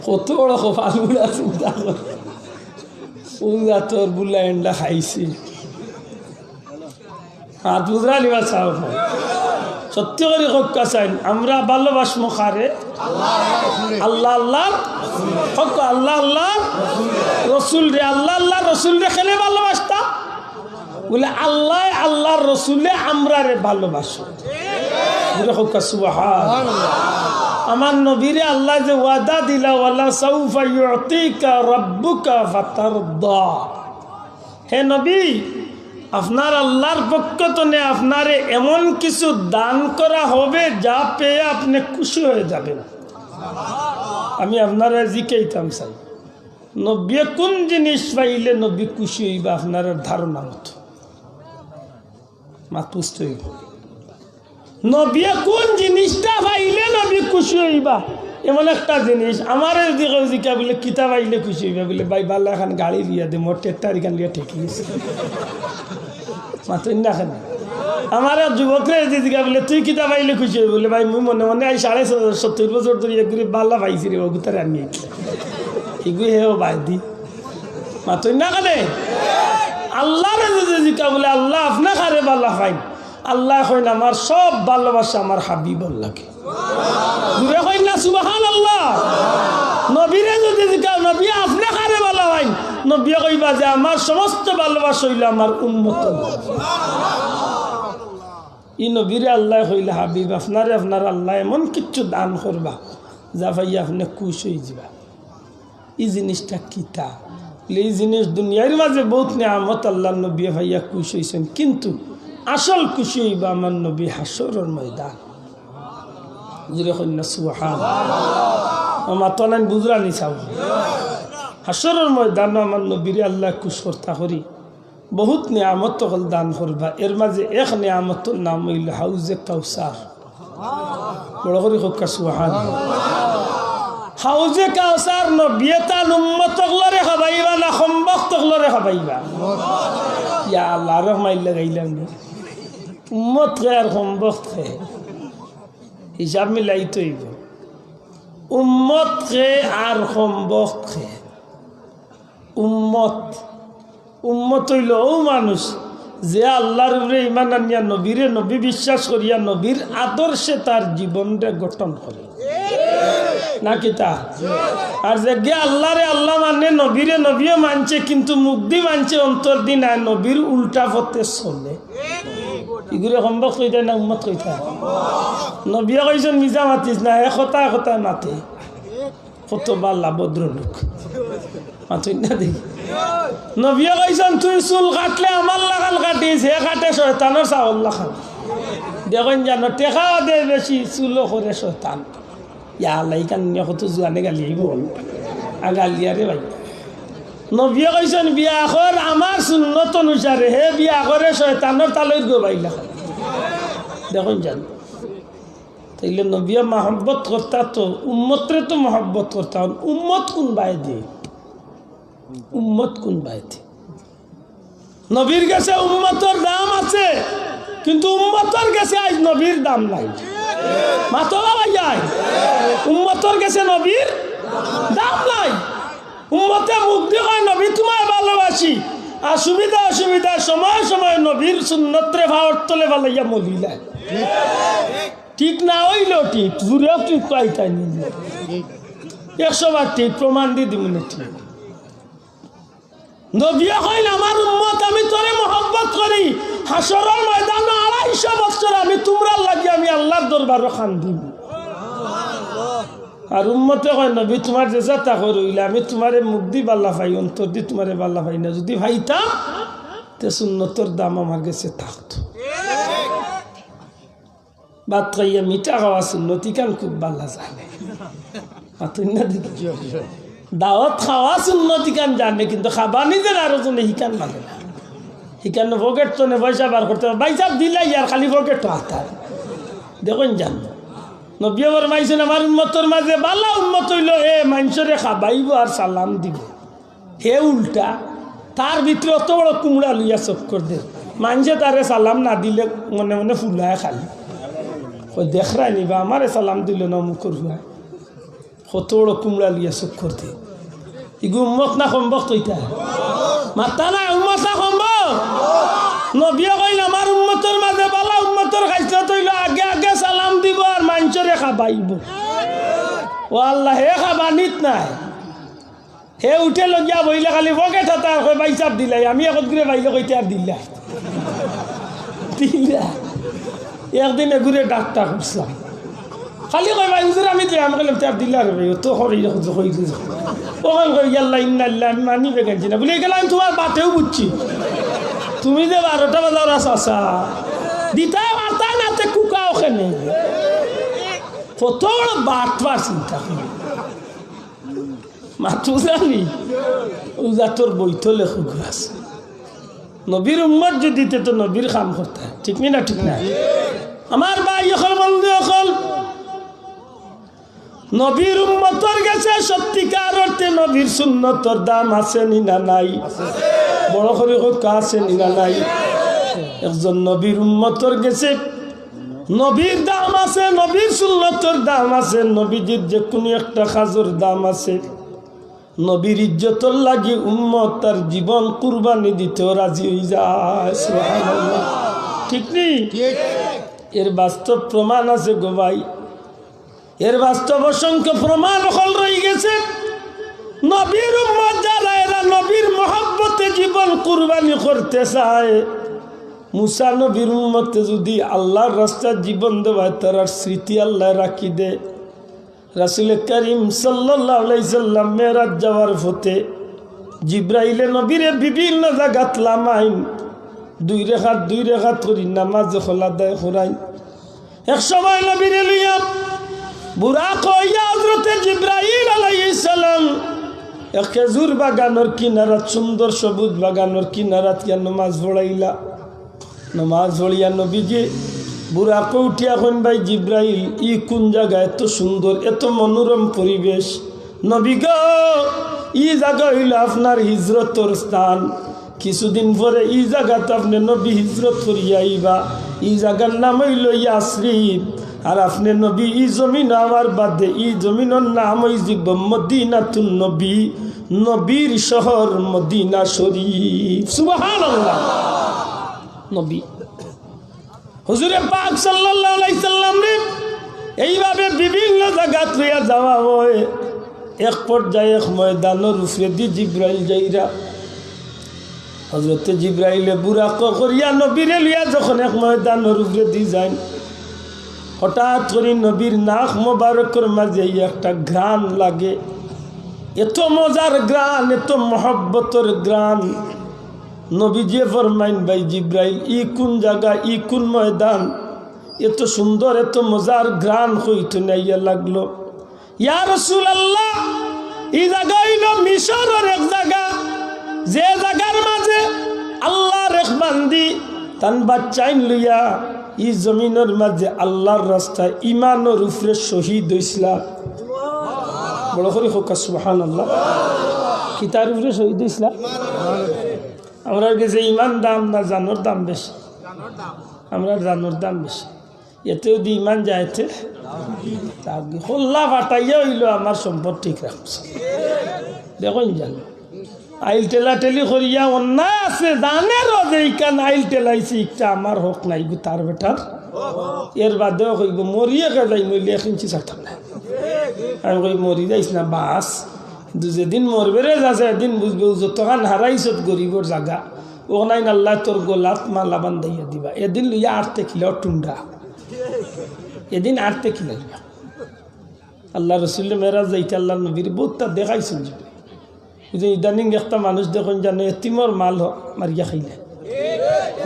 কত বড় কপাল গুলা চিন্তা করে। উজা তোর বুলা এন্ডা খাইছে হাত বুঝরা লিবা চাও সত্যি করে হক্কা চাই আমরা ভালোবাসমো খারে আল্লাহ আল্লাহ হক আল্লাহ আল্লাহ রসুল রে আল্লাহ আল্লাহ রসুল রে খেলে ভালোবাসতাম বলে আল্লাহ আল্লাহর রসুলে আমরা রে ভালোবাসো হক্কা সুবহানাল্লাহ আমার নবীরে আল্লাহ যে ওয়াদা দিলা ওয়ালা সাউফা ইউতিকা রাব্বুকা ফাতারদা হে নবী আপনার আল্লাহর পক্ষ থেকে আপনারে এমন কিছু দান করা হবে যা পেয়ে আপনি খুশি হয়ে যাবেন আমি আপনারা জিকাইতাম চাই নবী কোন জিনিস পাইলে নবী খুশি হইবা আপনার ধারণা মতো মাতুস্ত হইব নবী কোন জিনিসটা পাইলে নবী খুশি হইবা এমন একটা জিনিস আমার জিকা বলে কিতাব আইলে খুশি হইবা বলে ভাই বাল্লা এখন গাড়ি লিয়া দে মোট তারিখান লিয়া ঠেকিয়েছে মাতুন না কেন আমার যুবকরা জিকা বলে তুই কিতাব আইলে খুশি হইব বলে ভাই মুই মনে মনে 70 বছর ধরে একগুলি বাল্লা পাইছি রে ওগুতারে আমি এগুলি হেও বাই দি মাতুন না কেন আল্লাহর জিকা বলে আল্লাহ আপনা খারে বাল্লা পাই আল্লাহ কইন আমার সব ভালোবাসা আমার হাবিবর লাগে দূরে কইন না সুবহানাল্লাহ নবীরে যদি জিকাও নবী আপনি কারে ভালো হয় নবী কইবা যে আমার সমস্ত ভালোবাসা হইল আমার উম্মত ই নবীরে আল্লাহ কইলে হাবিব আপনারে আপনার আল্লাহ এমন কিছু দান করবা যা ভাই আপনি খুশ হয়ে যাবা এই জিনিসটা কিতা এই জিনিস দুনিয়ার মাঝে বহুত নিয়ামত আল্লাহ নবী ভাইয়া খুশ হয়েছেন কিন্তু আসল খুশি হইবা আমার নবী হাসরের ময়দান জুরে কন্যা সুবহানাল্লাহ আমার তো নাই বুঝরা নি চাও হাসরের ময়দান আমার নবীরে আল্লাহ খুশ করতা করি বহুত নিয়ামত হল দান করবা এর মাঝে এক নিয়ামতর নাম হইল হাউজে কাউসার বড় করে হোক সুবহানাল্লাহ হাউজে কাউসার নবী তার উম্মত গলরে খাবাইবা না সম্ভক্ত গলরে খাবাইবা ইয়া আল্লাহ রহমাইল লাগাইলাম উম্মত কে আর সম্ভক্ত কে হিসাব মিলাই তৈব উম্মত কে আর সম্ভক্ত কে উম্মত উম্মত হইল ও মানুষ যে আল্লাহর উপরে ইমান আনিয়া নবীরে নবী বিশ্বাস করিয়া নবীর আদর্শে তার জীবনটা গঠন করে নাকি তা আর যে গে আল্লাহরে আল্লাহ মানে নবীরে নবীও মানছে কিন্তু মুগ্ধি মানছে অন্তর দিন আর নবীর উল্টা পথে চলে এগুলো সম্ভব কইতা না উম্মত কইতা নবীয়া কইছেন নিজা মাতিস না একতা একতা মাতে কত বাল্লা ভদ্রলোক মাতুই না দেখি নবীয়া কইছেন তুই চুল কাটলে আমার লাগাল কাটিস হে কাটে শয়তানের চাউল লাগাল দেখুন জানো টেকাও দে বেশি চুলও করে শয়তান ইয়া আল্লাহ ইকান কত জোয়ানে গালি আইব আর গালি আরে ভাই নবীয়া কইছেন বিয়া কর আমার সুন্নত অনুসারে হে বিয়া করে শয়তানের তালই গো বাইলা দেখুন জানো তাইলে নবীয়া মহব্বত করতা তো উম্মতরে তো মহব্বত করতা উম্মত কোন বাই দিয়ে উম্মত কোন বাই দিয়ে নবীর কাছে উম্মতর দাম আছে কিন্তু উম্মতর কাছে আজ নবীর দাম নাই মাতলা ভাই যায় উম্মতর কাছে নবীর দাম নাই উম্মতে মুক্তি হয় নবী তোমায় ভালোবাসি আর সুবিধা অসুবিধা সময় সময় নবীর সুন্নতরে ভাওয়ার তলে ভালাইয়া মলিলা ঠিক না হইলেও ঠিক জুড়েও ঠিক পাইতাই 100 বার ঠিক প্রমাণ দিয়ে দিব না ঠিক নবী কইল আমার উম্মত আমি তোরে মহব্বত করি হাসরের ময়দানে 250 বছর আমি তোমরা লাগি আমি আল্লাহর দরবারে খান দিব আর উম্মতে কয় নবী তোমার যে যাতা করইলা আমি তোমারে মুক্তি বাল্লা পাই অন্তর দি তোমারে বাল্লা পাই না যদি ভাইতা তে সুন্নতর দাম আমার কাছে থাকতো বাদ খাইয়া মিঠা খাওয়া সুন্নতি কান খুব বাল্লা জানে মাতুই না দেখি দাওয়াত খাওয়া সুন্নতি কান জানে কিন্তু খাবা নিজের আরো জনে হিকান মানে না হিকান পকেট তো পয়সা বার করতে বাইসাব দিলাই আর খালি পকেট তো হাতার দেখুন জানো নবী ফরমাইছেন আমার উম্মতর মাঝে বালা উম্মত হইল এ মানুষরে খাবাইব আর সালাম দিব হে উল্টা তার ভিতরে অত বড় কুমড়া লইয়া চক্কর দে মানুষে তারে সালাম না দিলে মনে মনে ফুলায় খালি দেখরাই নিবা আমারে সালাম দিল না মুখর হুয়া কত বড় কুমড়া লইয়া চক্কর দে ইগু উম্মত না সম্ভব তৈতা মাতা না উম্মতা সম্ভব নবীয়ে কইল আমার উম্মতের মাঝে বালা উম্মতের খাইছত হইল আগে আগে সালাম দিব আর মানুষরে খাবাইব ও আল্লাহ হে খাবানিত নাই হে উঠে লগিয়া বইলে খালি বকে ঠাতা কই বাইচাপ দিলাই আমি একত ঘুরে বাইলে কইতে আর দিলা একদিন ঘুরে ডাক্তার করছিলাম খালি কই ভাই হুজুর আমি দিলাম কইলাম তার দিলা রে ভাই তো হরি কইলি ওখান কই আল্লাহ ইন্নাল্লাহ আমি মানি বেগাইছি না বলে গেলাম তোমার বাতেও বুঝছি তুমি যে 12টা বাজার আসা দিতা মাতা নাতে কুকা ওখানে কত বড় বাটবার চিন্তা করি মাতু জানি ওজা তোর বইতো লেখক আছে নবীর উম্মত যদি তো নবীর কাম করতে ঠিক না ঠিক না আমার ভাই এখন বন্ধু এখন নবীর উম্মতর কাছে সত্যিকার অর্থে নবীর সুন্নতর দাম আছে নি না নাই বড় করে কথা আছে নি না নাই একজন নবীর উম্মতর কাছে নবীর দাম আছে নবীর সুন্নতর দাম আছে নবীজির যে কোনো একটা কাজের দাম আছে নবীর ইজ্জতর লাগি উম্মত তার জীবন কুরবানি দিতে রাজি হয়ে যায় সুবহানাল্লাহ ঠিক নেই এর বাস্তব প্রমাণ আছে গো ভাই এর বাস্তব অসংখ্য প্রমাণ হল রয়ে গেছে নবীর উম্মত যারা এরা নবীর মহব্বতে জীবন কুরবানি করতে চায় মুসা নবীর উম্মতে যদি আল্লাহর রাস্তায় জীবন দেওয়ায় তার স্মৃতি আল্লাহ রাখি দে রাসূল করিম সাল্লাল্লাহু আলাইহি সাল্লাম মেরাজ যাওয়ার পথে জিব্রাইলে নবীরে বিভিন্ন জায়গাত লামাইন দুই রেখাত করি নামাজ খোলা দেয় খোরাই এক সময় নবীরে লইয়া বুড়া কইয়া হযরতে জিব্রাইল আলাইহিস সালাম এক খেজুর বাগানের কিনারাত সুন্দর সবুজ বাগানের কিনারাত গিয়া নামাজ পড়াইলা নামাজ পড়িয়া নবীজি বুড়া কৌটিয়া কোন ভাই জিব্রাইল ই কোন জায়গা এত সুন্দর এত মনোরম পরিবেশ নবী গো ই জায়গা হইল আপনার হিজরতর স্থান কিছুদিন পরে ই জায়গাতে আপনি নবী হিজরত করিয়া আইবা ই জায়গার নাম হইল ইয়াসরিব আর আপনি নবী ই জমিন আমার বাদে ই জমিনের নাম হইব মদিনাতুন নবী নবীর শহর মদিনা শরীফ সুবহানাল্লাহ নবী হুজুরে পাক সাল্লাল্লাহু আলাইহি সাল্লাম রে এইভাবে বিভিন্ন জায়গা লইয়া যাওয়া হয় এক পর্যায়ে এক ময়দানের উপরে দি জিব্রাইল যাইরা হযরতে জিব্রাইলে বুরাক করিয়া নবীরে লইয়া যখন এক ময়দানের উপরে দি যায় হঠাৎ করে নবীর নাক মোবারকের মাঝে একটা ঘ্রাণ লাগে এত মজার ঘ্রাণ এত মহব্বতের ঘ্রাণ নবীজি ফরমাইন ভাই জিব্রাইল ই কোন জায়গা ই কোন ময়দান এত সুন্দর এত মজার ঘ্রাণ হইতে নাইয়া লাগলো ইয়া রাসূলুল্লাহ এই জায়গা হইল মিশরের এক জায়গা যে জায়গার মাঝে আল্লাহর এক বান্দি তান বাচ্চাইন লইয়া ই জমিনের মাঝে আল্লাহর রাস্তায় ঈমানের উপরে শহীদ হইছিলা বড় করে হোক সুবহানাল্লাহ কি তার উপরে শহীদ হইছিলা আমরা কাছে ইমান দাম না জানোর দাম বেশি আমরা জানোর দাম বেশি এতেও দি ইমান যাইতে হল্লা ফাটাইয়া হইল আমার সম্পদ ঠিক রাখছে দেখুন জানো আইল টেলা টেলি করিয়া অন্যায় আছে জানে রোজান আইল টেলাইছি একটা আমার হক নাই তার বেটার এর বাদেও কইব মরিয়ে কে যাই মরিলে এক ইঞ্চি ছাড়তাম না আমি কই মরি যাইস না বাস কিন্তু যেদিন মরবে রে যাচ্ছে এদিন বুঝবে যতখান হারাইছত গরিবর জায়গা ও নাই আল্লাহ তোর গোলাত মালা বান্ধাইয়া দিবা এদিন লইয়া আটতে কিলো টুন্ডা এদিন আটতে কিলো আল্লাহ রসুল্লে মেরাজ যাইতে আল্লাহ নবীর বহুতটা দেখাইছেন যাবে বুঝে ইদানিং একটা মানুষ দেখুন জানো এতিমর মাল মারিয়া খাইলে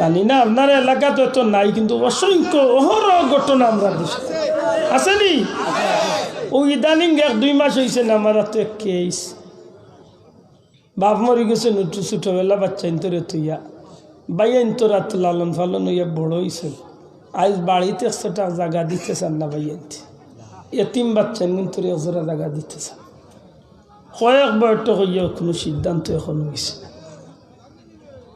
জানি না আপনার এলাকাতে তো নাই কিন্তু অসংখ্য অহরহ ঘটনা আমরা দেশে আসেনি ও ইদানিং 1-2 মাস হয়েছে না আমার তো এক কেস বাপ মরি গেছে ছোটবেলা বাচ্চা ইন্তরে তুইয়া বাইয়া ইন্তরা তো লালন ফালন হইয়া বড় হয়েছে আজ বাড়িতে 100 টাকা জায়গা দিতে চান না বাইয়া এতিম বাচ্চা কিন্তু 1 জায়গা দিতে চান কয়েক বয়টা হইয়া কোনো সিদ্ধান্ত এখন হয়েছে না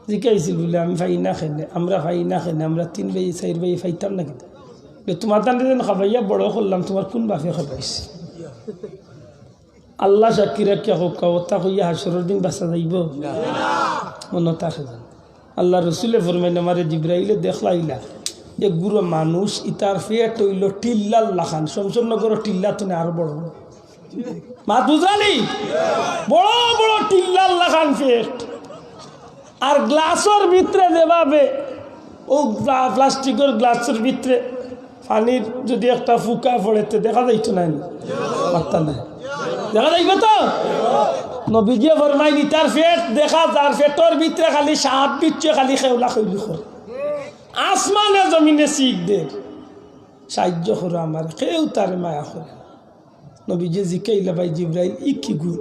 জিকাইছিল বলে আমি ফাই না খেলে আমরা ফাই না খেলে আমরা 3 ভাই 4 ভাই ফাইতাম না কিন্তু তোমার তান যেন খাবাইয়া বড় করলাম তোমার কোন বাপে খাবাইছে আল্লাহ সাক্ষী রাখিয়া হোক কথা কইয়া হাসরের দিন বাঁচা যাইব মনত আসে যান আল্লাহ রসুলে ফরমাইন আমারে জিব্রাইলে দেখলাইলা এক গুরু মানুষ ইতার ফেট হইল টিল্লাল লাখান শমশমনগর টিল্লা তো আরো বড় বড় মা বুঝালি বড় বড় টিল্লাল লাখান ফেট আর গ্লাসের ভিতরে যেভাবে ও প্লাস্টিকের গ্লাসের ভিতরে পানির যদি একটা ফুকা পড়েতে দেখা যাইতো না পাত্তা নাই দেখা যাইবে তো নবীজি ফরমাইনি তার পেট দেখা তার পেটর ভিতরে খালি সাপ বিচ্ছে খালি খেউলা খেউলি করে আসমানে জমিনে শিখ দে সাহায্য করো আমার কেউ তার মায়া করে নবীজি জিকাইলা ভাই জিব্রাইল ই কি গুণ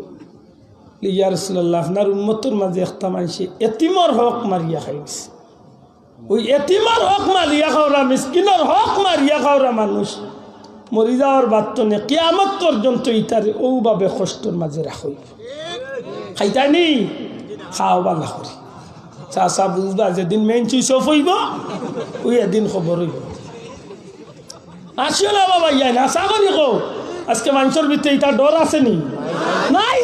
ইয়া রাসূলুল্লাহ আপনার উম্মতের মাঝে একটা মানুষ এতিমর হক মারিয়া খাইছে ওই এতিমর হক মারিয়া খাওয়া মিসকিনের হক মারিয়া খাওয়া মানুষ মরি যাওয়ার বার্তনে কিয়ামত পর্যন্ত ইতারে ওভাবে কষ্টর মাঝে রাখই খাইতানি খাওয়া বালা করি চাষা বুঝবা যেদিন মেন চুইস হইব ওই এদিন খবর হইব আসিও না বাবা ইয়াই না আশা করি কো আজকে মানুষের ভিতরে ইতার ডর আসেনি নাই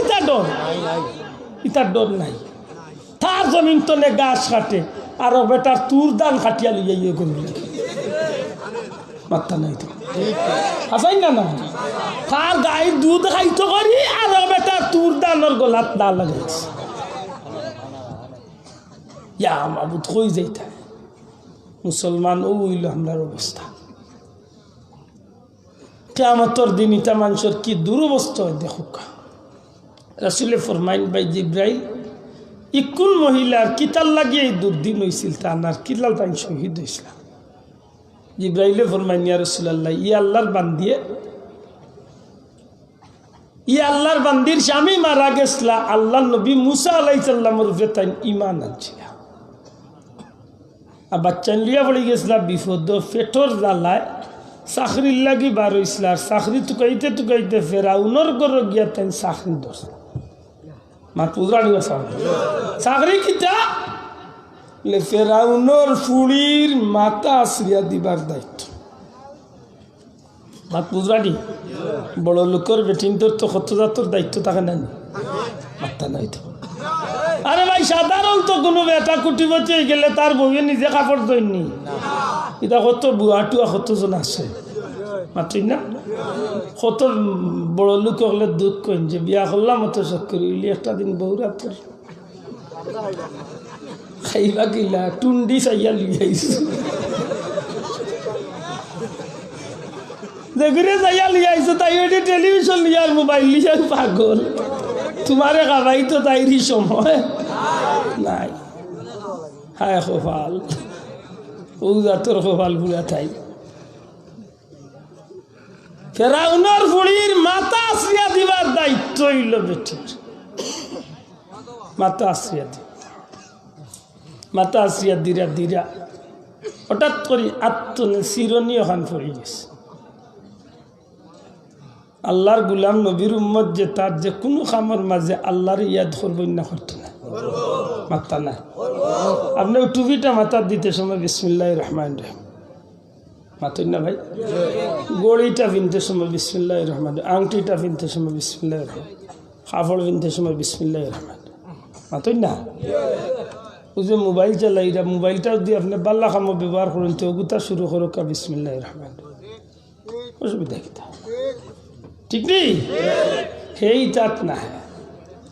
ইতার ডর নাই তার জমিন তলে গাছ কাটে আর বেটার তুর দান কাটিয়া লইয়া ইয়ে করবি মাত্তা নাই তো আসাই না না তার গায়ের দুধ খাইতো করি আর বেটার তুর দানোর গলাত দা লাগাইছে ইয়া মাবুদ কই যাইতা মুসলমান ও হইল আমরার অবস্থা কিয়ামতের দিন ইটা মানুষের কি দুরবস্থা হয় দেখুক রাসূলে ফরমাইন বাই জিব্রাইল ইকুন মহিলার কিতাল লাগিয়ে দুর্দিন হয়েছিল তার কিলাল তাই শহীদ হয়েছিল জিব্রাইলে ফরমাইন ইয়া রাসূলুল্লাহ ই আল্লাহর বান্দিয়ে ই আল্লাহর বান্দির স্বামী মারা গেছলা আল্লাহ নবী মুসা আলাইহিস সালামের উপরে তাই ঈমান আনছিল আর বাচ্চা লিয়া পড়ে গেছলা বিপদ পেটর জ্বালায় চাকরির লাগি বার হয়েছিল আর চাকরি টুকাইতে ফেরাউনের ঘর গিয়া তাই চাকরি ধরছে মা পুজরানি চাকরি কিতা ফেরাউনের ফুড়ির মাথা আশ্রিয়া দিবার দায়িত্ব মা পুজরানি বড় লোকের বেটিনটোর তো কত জাতর দায়িত্ব থাকে না মাথা নাই তো আরে ভাই সাধারণ তো কোনো বেটা কুটি বচে গেলে তার বউয়ে নিজে কাপড় দইনি এটা কত বুয়াটুয়া কতজন আছে মাত্রই না কত বড় লোক হলে দুধ কইন যে বিয়া করলাম অত শখ করি একটা দিন বউরা তোর খাইবা কিলা টুন্ডি চাইয়া লিয়াইছ দেখে চাইয়া লিয়াইছো তাই ওইটা টেলিভিশন লিয়ার মোবাইল লিয়ার পাগল তোমারে খাবাই তো তাইরই সময় নাই হায় খোফাল ও জাতর খোফাল বুড়া তাই ফেরাউনের ফুড়ির মাথা আশ্রিয়া দিবার দায়িত্ব হইল বেটির মাথা আশ্রিয়া দি মাথা আশ্রিয়া দিরা দিরা হঠাৎ করে আত্মনে চিরনি ওখান পড়ে গেছে আল্লাহর গুলাম নবীর উম্মত যে তার যে কোনো কামের মাঝে আল্লাহর ইয়াদ করবেন না করতো না মাথা না আপনি টুপিটা মাথার দিতে সময় বিসমিল্লাহির রহমানির রহিম মাথুন না ভাই গড়িটা বিনতে সময় বিসমিল্লাহির রহমানির রহিম আংটিটা বিনতে সময় বিসমিল্লাহির রহমান কাপড় বিনতে সময় বিসমিল্লাহির রহমান মাথুন না ও যে মোবাইল চালাইরা মোবাইলটাও দিয়ে আপনি বাল্লা কাম ব্যবহার করুন তো ওগুতা শুরু করো কা বিসমিল্লাহির রহমান অসুবিধা কিতা ঠিক নেই হেই তাত না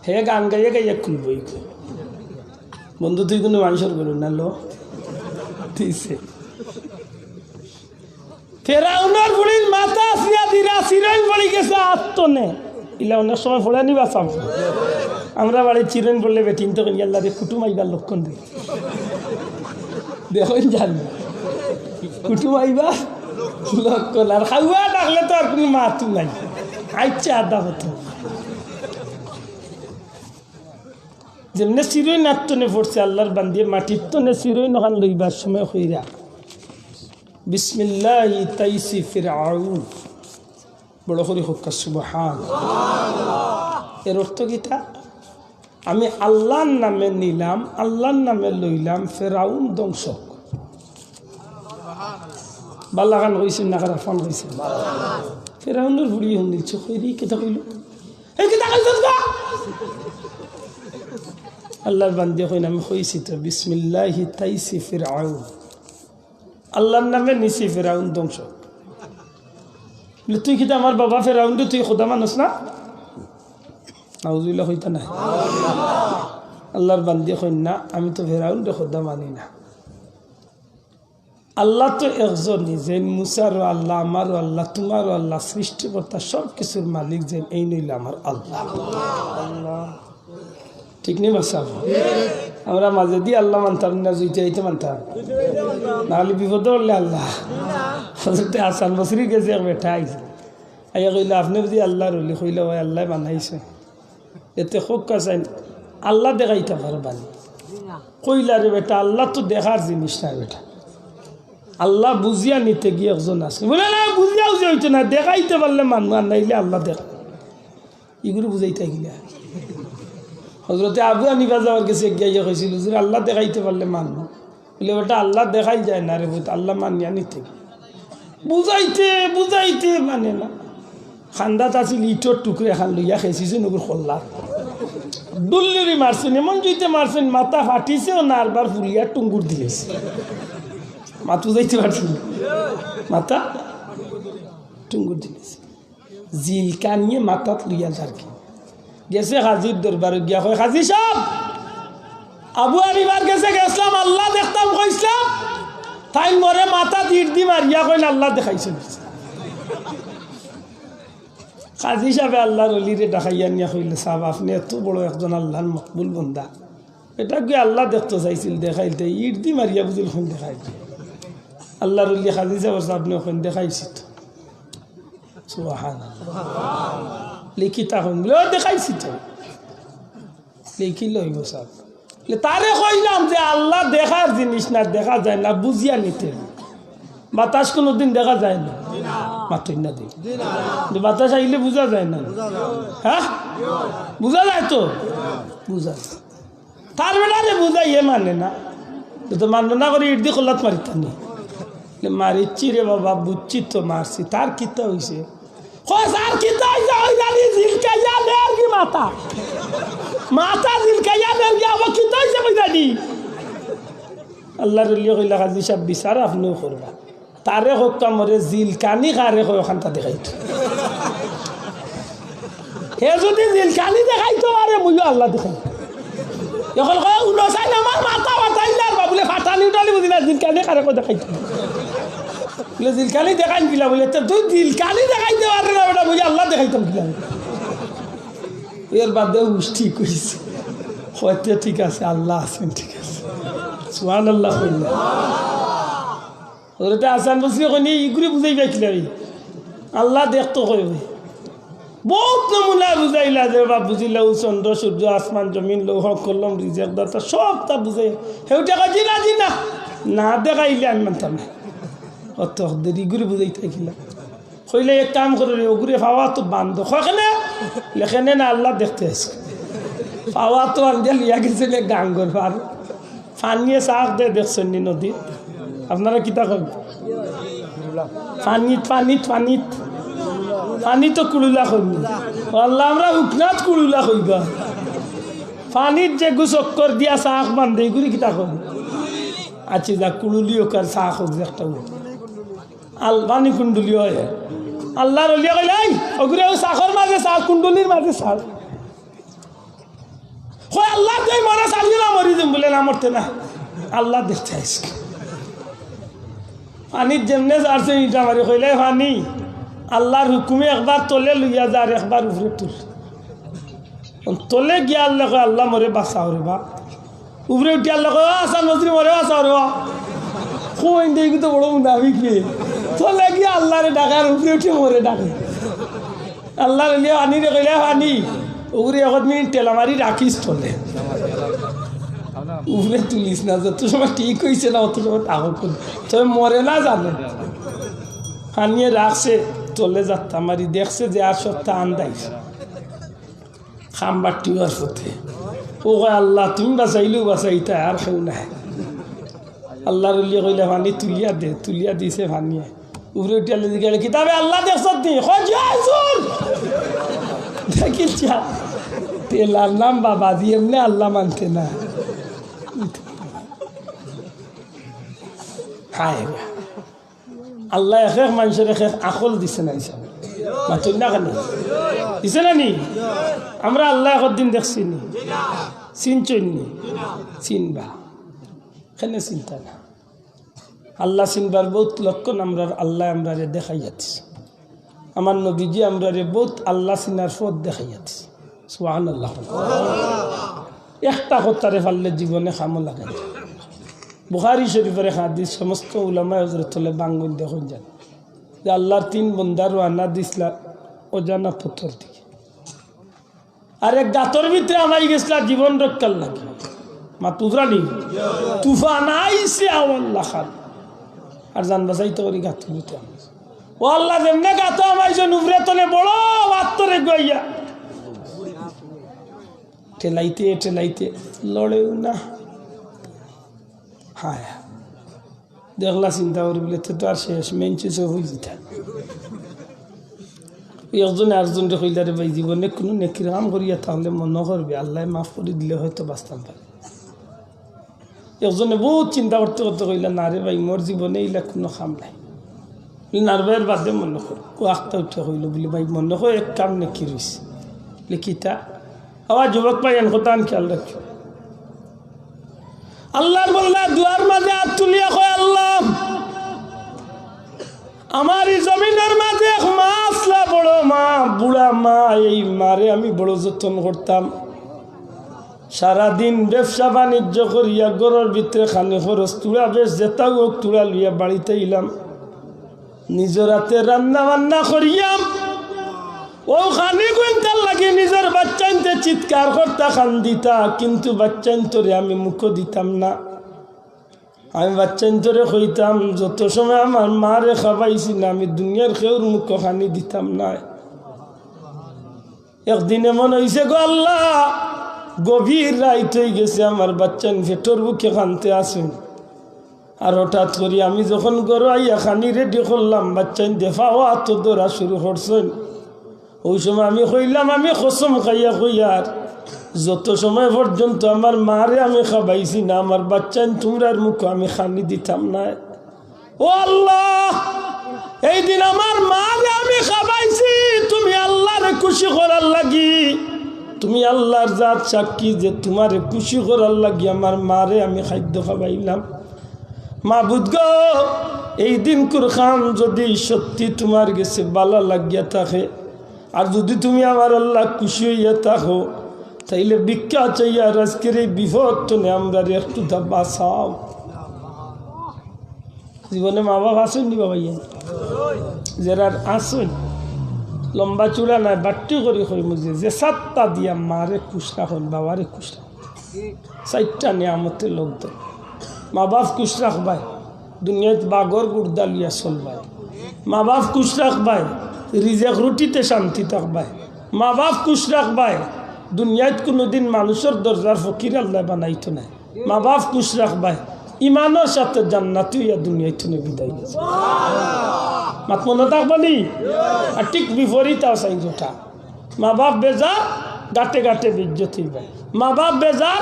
হে গান গাইয়া গাইয়া খুলবই বন্ধু তুই কোনো মানুষের করুন না লো ঠিক ফেরাউনের বুড়ির মাথা আসিয়া দিরা চিরেন পড়ে গেছে আত্মনে ইলা অনেক সময় ফোড়া নিবা চাম আমরা বাড়ির চিরেন পড়লে বেটিন তো আল্লাহ রে কুটুম আইবার লক্ষণ দিই দেখুন জান কুটুম আইবা লক্ষণ আর খাওয়া ডাকলে তো আর কোনো মাতু নাই আচ্ছা আদা হতো যেমনি চিরই নাত্তনে পড়ছে আল্লাহর বান্দিয়ে মাটির তনে চিরই নখান লইবার সময় হইরা বিসমিল্লাহি তাইসি ফিরআউন বড় করে হোক সুবহান এর অর্থ কিতা আমি আল্লাহর নামে নিলাম আল্লাহর নামে লইলাম ফেরাউন ধ্বংসক বাল্লাখান হয়েছে না খারাপ ফান হয়েছে ফেরাউনের বুড়ি হন দিচ্ছ কইরি কেটা কইল এই কি তাকাইছস গা আল্লাহর বান্দে কইন আমি কইছি তো বিসমিল্লাহি তাইসি ফিরআউন আল্লাহর নামে নিছি ফিরআউন ধ্বংস তুই কি আমার বাবা ফিরআউন তুই খোদা মানুষ না নাউজুবিল্লাহ হইতা না আল্লাহর বান্দে কইন না আমি তো ফিরআউন খোদা মানি না আল্লাহ তো একজনই যে মুসারও আল্লাহ আমারও আল্লাহ তোমারও আল্লাহ সৃষ্টিকর্তা সব কিছুর মালিক যে এই নইলে আমার আল্লাহ ঠিক নেই বাসা আমরা মাঝে দিয়ে আল্লাহ মানতাম না জুইতে আইতে মানতাম নাহলে বিপদ করলে আল্লাহ আসান বছরই গেছে এক বেটা আইছে আইয়া কইলে আপনি বুঝি আল্লাহ রলি কইলে ওই আল্লাহ বানাইছে এতে খুব কাছাই আল্লাহ দেখাইতে পারবানি কইলা রে বেটা আল্লাহ তো দেখার জিনিস না বেটা আল্লাহ বুঝিয়া নিতে গিয়ে একজন আছে বলে না বুঝিয়া বুঝে হইতো না দেখাইতে পারলে মানুষ আর নাইলে আল্লাহ দেখা এগুলো বুঝাইতে গিলা হজরতে আবু হানিফা যাওয়ার কাছে গিয়ে কইছিল যে আল্লাহ দেখাইতে পারলে মানুষ বলে ওটা আল্লাহ দেখাই যায় না রে আল্লাহ মানিয়া নিতে বুঝাইতে বুঝাইতে মানে না খান্দাত আছিল ইটর টুকরে খান লইয়া খেয়েছিছে নগুর খোল্লা দুল্লুরি মারছেন এমন জুইতে মারছেন মাথা ফাটিছেও না আরবার ফুলিয়া টুঙ্গুর দিয়েছে মাথু যাইতে পারছিল মাথা টুঙ্গুর দিয়েছে জিলকা নিয়ে মাথাত লইয়া যারকি গেছে হাজির দরবারে গিয়া কয় হাজি সাহেব আবু হানিফার কাছে গেছিলাম আল্লাহ দেখতাম কইছিলাম তাই মরে মাথা ইট দি মারিয়া কইন আল্লাহ দেখাইছে কাজী সাহেব আল্লাহর অলিরে ডাকাইয়া নিয়া কইলে সাহেব আপনি এত বড় একজন আল্লাহর মকবুল বন্দা এটা গিয়ে আল্লাহ দেখতে চাইছিল দেখাইতে ইট দি মারিয়া বুঝিল কোন দেখাই আল্লাহর অলি কাজী সাহেব আপনি ওখান দেখাইছি তো সুবহানাল্লাহ লিখি তখন বলে দেখাইছি তো লিখি লইব সাহেব তারে কইলাম যে আল্লাহ দেখার জিনিস না দেখা যায় না বুঝিয়া নিতে বাতাস কোনোদিন দেখা যায় না মাত্র না দিই বাতাস আইলে বোঝা যায় না হ্যাঁ বোঝা যায় তো বুঝা তার বেটারে বুঝাই এ মানে না তো মানব না করে ইট দিয়ে কল্লাত মারিতানি মারিচ্ছি রে বাবা বুঝছি তো মারছি তার কিতা হয়েছে আর কিতা হয়েছে ওই জানি জিলকাইয়া নেয়ার কি মাথা মাথা জিলকাইয়া নেয়ার কি আবার কিতা হয়েছে ওই জানি আল্লাহ রলিয়া কইলা কাজী সাহেব বিচার আপনিও করবা তারে হকা মরে জিলকানি কারে কয় ওখানটা দেখাইতো হে যদি জিলকানি দেখাইতো আরে মুইও আল্লাহ দেখাই এখন কয় উনসাইন আমার মাথা বাতাইলে আর বাবুলে ফাটানি উঠালি বুঝি না জিলকানি কারে কয় দেখাইতো বলে জিলকানি দেখাই কিলা বলে তুই জিলকানি দেখাইতে পারে না বেটা বুঝি আল্লাহ দেখাইতাম কিলা এর বাদে ঠিক হয়েছে হয়তো ঠিক আছে আল্লাহ আছেন ঠিক আছে সুবহানাল্লাহ ওটা আসান বসে কইনি ইগুরি বুঝাই পাইছিলাম আল্লাহ দেখতো কই বহুত নমুনা বুঝাইলা যে বাপ বুঝিলা চন্দ্র সূর্য আসমান জমিন লৌহ কলম রিজেক্ট দাতা সব তা বুঝাই সেউটা কাজি না জি না না দেখাইলে আমি মানতাম না অত দেরি ইগুরি বুঝাই থাকিলাম কইলে এক কাম করে ওগুরি পাওয়া তো বান্ধ কেনে লেখেনে না আল্লাহ দেখতে আসে পাওয়া তো আনজা লিয়া গেছিল গাঙ্গর পার পানিয়ে চাক দে দেখছেন নি নদী আপনারা কিতা কন পানিত পানিত পানিত পানি তো কুড়ুলা কইনি আল্লাহ আমরা উকনাথ কুড়ুলা কইবা পানিত যে গুচক্কর দিয়া চাক বান্ধে এগুলি কিতা কন আচ্ছা যা কুড়ুলিও কার চাক হোক একটা আল পানি কুণ্ডুলিও আল্লাহ রলিয়া কইলাই ওগুলো চাকর মাঝে চাক কুণ্ডুলির মাঝে চাক হয় আল্লাহ তুই মনে চালিয়ে না মরি দিম বলে না মরতে না আল্লাহ দেখতে আইসি পানির যেমনে যাচ্ছে ইটা মারি কইলে পানি আল্লাহর হুকুমে একবার তলে লইয়া যা আর একবার উপরে তুল তলে গিয়া আল্লাহ আল্লাহ মরে বাঁচাও রে বা উপরে উঠি আল্লাহ আসান মজরি মরে বাঁচাও রে বা খুব দেখি তো বড় মুনাফিক পেয়ে তলে গিয়া আল্লাহরে ডাকে আর উপরে উঠে মরে ডাকে আল্লাহ লিয়া পানি রে কইলে পানি উপরে এখন মিনিট টেলা মারি রাখিস তলে উপরে তুলিস না যত সময় ঠিক হয়েছে না অত সময় টাকা করি তবে মরে না জানে হানিয়ে রাখছে চলে যাত্রা মারি দেখছে যে আর সপ্তাহ আন্দাইছে খাম্বার টিউয়ার পথে ও আল্লাহ তুমি বাঁচাইলেও বাঁচাইতা আর কেউ নাই আল্লাহ রলিয়া কইলে ভানি তুলিয়া দিছে ভানিয়ে উপরে উঠিয়ালে গেলে কিতাবে আল্লাহ দেখছ নি সাইকেল চা তেলার নাম বাবাজি এমনি আল্লাহ মানতে না হায় আল্লাহ এক এক মানুষের এক এক আকল দিছে না হিসাবে মাতুন না কেন দিছে না নি আমরা আল্লাহ একদিন দেখছি নি চিনছই নি চিনবা কেন চিন্তা না আল্লাহ চিনবার বহুত লক্ষণ আমরা আল্লাহ আমরা দেখাই যাচ্ছি আমার নবীজি আমরা বহুত আল্লাহ চিনার পথ দেখাই যাচ্ছি সুবহানাল্লাহ একটা কথারে পারলে জীবনে কামো লাগাই বুখারী শরীফের হাদিস সমস্ত উলামা হযরতুল্লাহ বাঙ্গুন দেখুন যান যে আল্লাহর তিন বন্দার রানা দিসলা অজানা পথর দিকে আর এক গাতর ভিতরে আমাই গেছলা জীবন রক্ষার লাগে মা তুজরানি তুফান আইছে আল্লাহ খান আর জান বাসাইতে করি গাতর ভিতরে ও আল্লাহ যেমনে গাতো আমাইছে নুবরে তলে বড় আত্মরে গইয়া ঠেলাইতে ঠেলাইতে লড়েও না হ্যাঁ দেখলা চিন্তা করি বলে তো আর শেষ মেঞ্চে হয়ে যেতে একজনে আরেকজনকে কইলা রে ভাই জীবনে কোনো নেকির কাম করিয়া তাহলে মনে করবে আল্লাহ মাফ করে দিলে হয়তো বাঁচতাম পারে একজনে বহুত চিন্তা করতে করতে কইলা না রে ভাই মোর জীবনে এইলা কোনো কাম নাই নারবাইয়ের বাদে মনে কর ও আখটা উঠে কইল বলে ভাই মনে কর এক কাম নেকি রয়েছে লিখিতা আবার যুবক ভাই এন কথা খেয়াল রাখি আল্লাহর বল্লা দুয়ার মাঝে হাত তুলিয়া কয় আল্লাহ আমার এই জমিনের মাঝে এক মা আসলা বড় মা বুড়া মা এই মারে আমি বড় যত্ন করতাম সারাদিন ব্যবসা বাণিজ্য করিয়া গরুর ভিতরে খানি খরচ তুলা বেশ যেতাও হোক তুলা লইয়া বাড়িতে ইলাম নিজের হাতে রান্না বান্না করিয়াম ও খানি কুইন্টাল লাগে নিজের বাচ্চাইতে চিৎকার করতা খান দিতা কিন্তু বাচ্চাইন্তরে আমি মুখ দিতাম না আমি বাচ্চাইন্তরে কইতাম যত সময় আমার মারে খাবাইছি না আমি দুনিয়ার কেউর মুখ খানি দিতাম না একদিনে মনে হয়েছে গো আল্লাহ গভীর রাইত হয়ে গেছে আমার বাচ্চান ভেটর বুকে খানতে আসুন আর হঠাৎ করি আমি যখন গরু আইয়া খানি রেডি করলাম বাচ্চান দেফাও আত দৌড়া শুরু করছেন ওই সময় আমি কইলাম আমি কসম খাইয়া কইয়ার যত সময় পর্যন্ত আমার মারে আমি খাবাইছি না আমার বাচ্চান তোমরার মুখ আমি খানি দিতাম না ও আল্লাহ এই দিন আমার মারে আমি খাবাইছি তুমি আল্লাহরে খুশি করার লাগি তুমি আল্লাহর জাত সাক্ষী যে তোমারে খুশি করার লাগি আমার মারে আমি খাদ্য খাবাইলাম মাবুদ গো এই দিন কুরখান যদি সত্যি তোমার গেছে বালা লাগিয়া থাকে আর যদি তুমি আমার আল্লাহ খুশি হইয়া থাকো তাইলে ভিক্ষা চাইয়া আজকের এই বিপদ টনে আমরা একটু বাঁচাও জীবনে মা বাবা আসেন নি বাবা যারা আসেন লম্বা চূড়া নাই বাট্টি করে কই মুঝে যে সাতটা দিয়া মারে খুশ রাখুন বাবারে খুশ রাখুন চারটা নিয়ামতে লোক দেয় মা বাপ খুশ রাখবাই দুনিয়াত বাগর গুড়দা লিয়া চলবাই মা বাপ খুশ রাখবাই রিজেক রুটিতে শান্তি থাকবাই মা বাপ খুশ রাখবাই দুনিয়াত কোনোদিন মানুষের দরজার ফকির আল্লাহ বানাইতো নাই মা বাপ খুশ রাখবাই ইমানের সাথে জান্নাত ইয়া দুনিয়াতে বিদায় গেছে মাত মনে থাকবানি আর ঠিক বিপরীত আছে যেটা মা বাপ বেজার গাটে গাটে বিজ্জত হইবাই মা বাপ বেজার